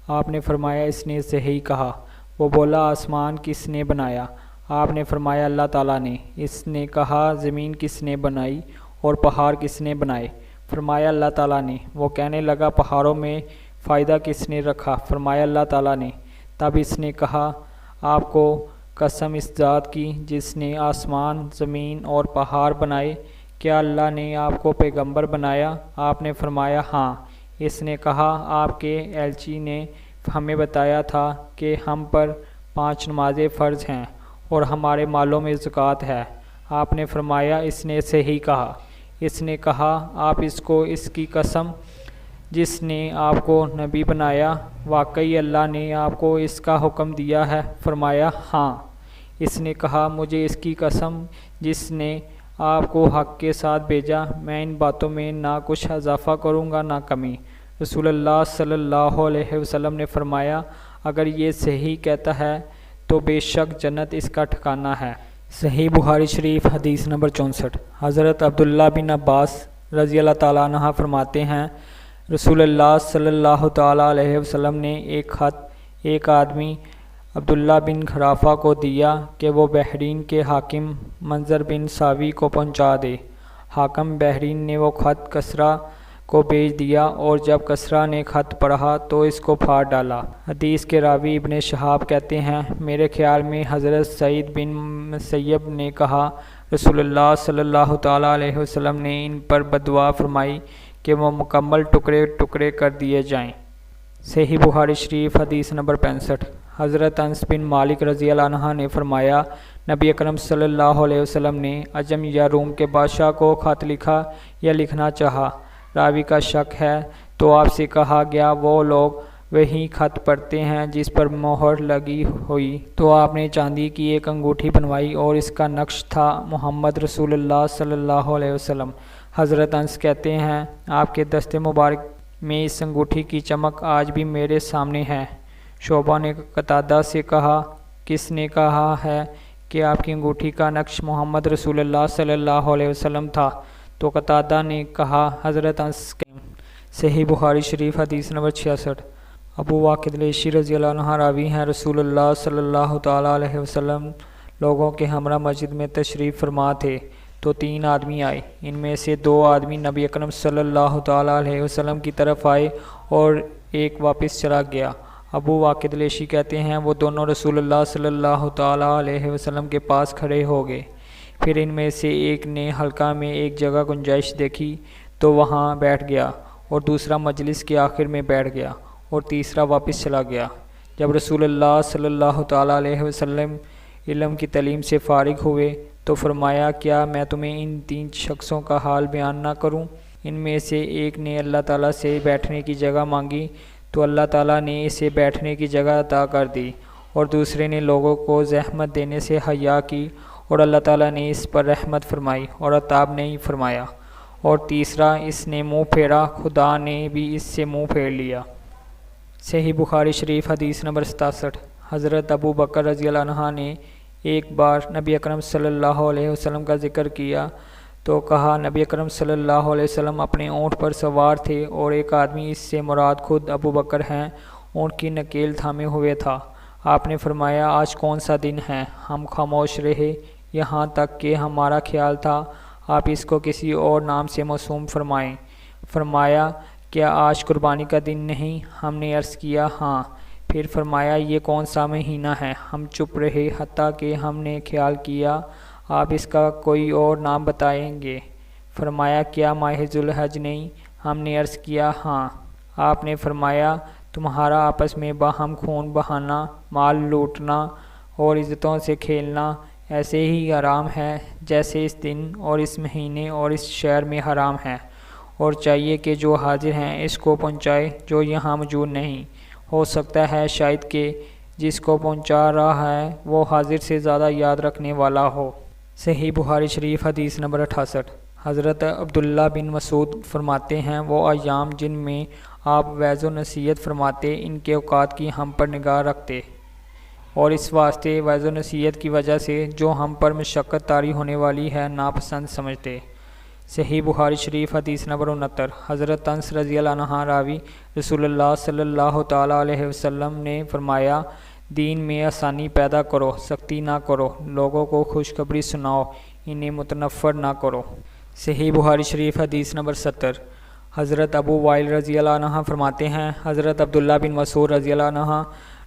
آپ نے فرمایا اس نے صحیح کہا۔ وہ بولا آسمان کس نے بنایا؟ آپ نے فرمایا اللہ تعالیٰ نے۔ اس نے کہا زمین کس نے بنائی اور پہاڑ کس نے بنائے؟ فرمایا اللہ تعالیٰ نے۔ وہ کہنے لگا پہاڑوں میں فائدہ کس نے رکھا؟ فرمایا اللہ تعالیٰ نے۔ تب اس نے کہا آپ کو قسم اس ذات کی جس نے آسمان، زمین اور پہاڑ بنائے، کیا اللہ نے آپ کو پیغمبر بنایا؟ آپ نے فرمایا ہاں۔ اس نے کہا آپ کے ایلچی نے ہمیں بتایا تھا کہ ہم پر 5 نمازیں فرض ہیں اور ہمارے مالوں میں زکوٰۃ ہے۔ آپ نے فرمایا اس نے صحیح کہا۔ اس نے کہا آپ اس کو اس کی قسم جس نے آپ کو نبی بنایا، واقعی اللہ نے آپ کو اس کا حکم دیا ہے؟ فرمایا ہاں۔ اس نے کہا مجھے اس کی قسم جس نے آپ کو حق کے ساتھ بھیجا، میں ان باتوں میں نہ کچھ اضافہ کروں گا نہ کمی۔ رسول اللہ صلی اللہ علیہ وسلم نے فرمایا اگر یہ صحیح کہتا ہے تو بے شک جنت اس کا ٹھکانہ ہے۔ صحیح بخاری شریف حدیث نمبر 64۔ حضرت عبداللہ بن عباس رضی اللہ تعالیٰ عنہ فرماتے ہیں رسول اللہ صلی اللہ تعالیٰ علیہ وسلم نے ایک خط ایک آدمی عبداللہ بن خرافہ کو دیا کہ وہ بحرین کے حاکم منظر بن ساوی کو پہنچا دے۔ حاکم بحرین نے وہ خط کسریٰ کو بھیج دیا اور جب کسریٰ نے خط پڑھا تو اس کو پھاڑ ڈالا۔ حدیث کے راوی ابن شہاب کہتے ہیں میرے خیال میں حضرت سعید بن مسیب نے کہا رسول اللہ صلی اللہ تعالیٰ علیہ وسلم نے ان پر بددعا فرمائی کہ وہ مکمل ٹکڑے ٹکڑے کر دیے جائیں۔ صحیح بخاری شریف حدیث نمبر 65۔ حضرت انس بن مالک رضی اللہ عنہ نے فرمایا نبی اکرم صلی اللہ علیہ وسلم نے عجم یا روم کے بادشاہ کو خط لکھا یا لکھنا چاہا، راوی کا شک ہے تو آپ سے کہا گیا وہ لوگ وہی خط پڑھتے ہیں جس پر مہر لگی ہوئی، تو آپ نے چاندی کی ایک انگوٹھی بنوائی اور اس کا نقش تھا محمد رسول اللہ صلی اللہ علیہ وسلم۔ حضرت انس کہتے ہیں آپ کے دست مبارک میں اس انگوٹھی کی چمک آج بھی میرے سامنے ہے۔ شعبہ نے قتادہ سے کہا کس نے کہا ہے کہ آپ کی انگوٹھی کا نقش محمد رسول اللہ صلی اللہ علیہ وسلم تھا؟ تو قتادہ نے کہا حضرت انس کے۔ صحیح بخاری شریف حدیث نمبر 66۔ ابو واقد لیثی رضی اللہ عنہ راوی ہیں، رسول اللہ صلی اللہ تعالیٰ علیہ وسلم لوگوں کے ہمراہ مسجد میں تشریف فرما تھے تو 3 آدمی آئے۔ ان میں سے 2 آدمی نبی اکرم صلی اللہ تعالیٰ علیہ وسلم کی طرف آئے اور ایک واپس چلا گیا۔ ابو واقد لیثی کہتے ہیں وہ دونوں رسول اللہ صلی اللہ تعالیٰ علیہ وسلم کے پاس کھڑے ہو گئے۔ پھر ان میں سے ایک نے حلقہ میں ایک جگہ گنجائش دیکھی تو وہاں بیٹھ گیا، اور دوسرا مجلس کے آخر میں بیٹھ گیا، اور تیسرا واپس چلا گیا۔ جب رسول اللہ صلی اللہ تعالیٰ علیہ وسلم علم کی تعلیم سے فارغ ہوئے تو فرمایا کیا میں تمہیں ان 3 شخصوں کا حال بیان نہ کروں؟ ان میں سے ایک نے اللہ تعالیٰ سے بیٹھنے کی جگہ مانگی تو اللہ تعالیٰ نے اسے بیٹھنے کی جگہ عطا کر دی، اور دوسرے نے لوگوں کو زحمت دینے سے حیا کی اور اللہ تعالیٰ نے اس پر رحمت فرمائی اور عتاب نہیں فرمایا، اور تیسرا اس نے منہ پھیرا، خدا نے بھی اس سے منہ پھیر لیا۔ صحیح بخاری شریف حدیث نمبر 67۔ حضرت ابو بکر رضی اللہ عنہ نے ایک بار نبی اکرم صلی اللہ علیہ وسلم کا ذکر کیا تو کہا نبی اکرم صلی اللہ علیہ وسلم اپنے اونٹ پر سوار تھے اور ایک آدمی، اس سے مراد خود ابو بکر ہیں، اونٹ کی نکیل تھامے ہوئے تھا۔ آپ نے فرمایا آج کون سا دن ہے؟ ہم خاموش رہے یہاں تک کہ ہمارا خیال تھا آپ اس کو کسی اور نام سے موسوم فرمائیں۔ فرمایا کیا آج قربانی کا دن نہیں؟ ہم نے عرض کیا ہاں۔ پھر فرمایا یہ کون سا مہینہ ہے؟ ہم چپ رہے حتیٰ کہ ہم نے خیال کیا آپ اس کا کوئی اور نام بتائیں گے۔ فرمایا کیا ماہ ذوالحج نہیں؟ ہم نے عرض کیا ہاں۔ آپ نے فرمایا تمہارا آپس میں باہم خون بہانا، مال لوٹنا اور عزتوں سے کھیلنا ایسے ہی حرام ہے جیسے اس دن اور اس مہینے اور اس شہر میں حرام ہے، اور چاہیے کہ جو حاضر ہیں اس کو پہنچائے جو یہاں موجود نہیں۔ ہو سکتا ہے شاید کہ جس کو پہنچا رہا ہے وہ حاضر سے زیادہ یاد رکھنے والا ہو۔ صحیح بخاری شریف حدیث نمبر 68۔ حضرت عبداللہ بن مسعود فرماتے ہیں وہ ایام جن میں آپ وعظ و نصیحت فرماتے ان کے اوقات کی ہم پر نگاہ رکھتے، اور اس واسطے وعظ و نصیحت کی وجہ سے جو ہم پر مشقت طاری ہونے والی ہے ناپسند سمجھتے۔ صحیح بخاری شریف حدیث نمبر 69۔ حضرت انس رضی اللہ عنہ راوی، رسول اللہ صلی اللہ تعالیٰ علیہ وسلم نے فرمایا دین میں آسانی پیدا کرو، سختی نہ کرو، لوگوں کو خوشخبری سناؤ، انہیں متنفر نہ کرو۔ صحیح بخاری شریف حدیث نمبر 70۔ حضرت ابو وائل رضی اللہ عنہ فرماتے ہیں حضرت عبداللہ بن مسعود رضی اللہ عنہ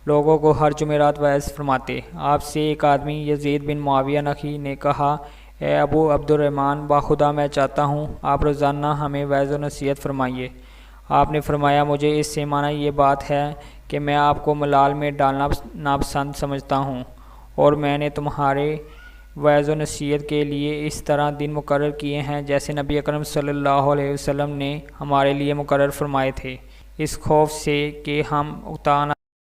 لوگوں کو ہر جمعرات وعظ فرماتے۔ آپ سے ایک آدمی یزید بن معاویہ نخعی نے کہا اے ابو عبد الرحمن، باخدا میں چاہتا ہوں آپ روزانہ ہمیں وعظ و نصیحت فرمائیے۔ آپ نے فرمایا مجھے اس سے معنی یہ بات ہے کہ میں آپ کو ملال میں ڈالنا ناپسند سمجھتا ہوں، اور میں نے تمہارے وعظ و نصیحت کے لیے اس طرح دن مقرر کیے ہیں جیسے نبی اکرم صلی اللہ علیہ وسلم نے ہمارے لیے مقرر فرمائے تھے، اس خوف سے کہ ہم اکتا نہ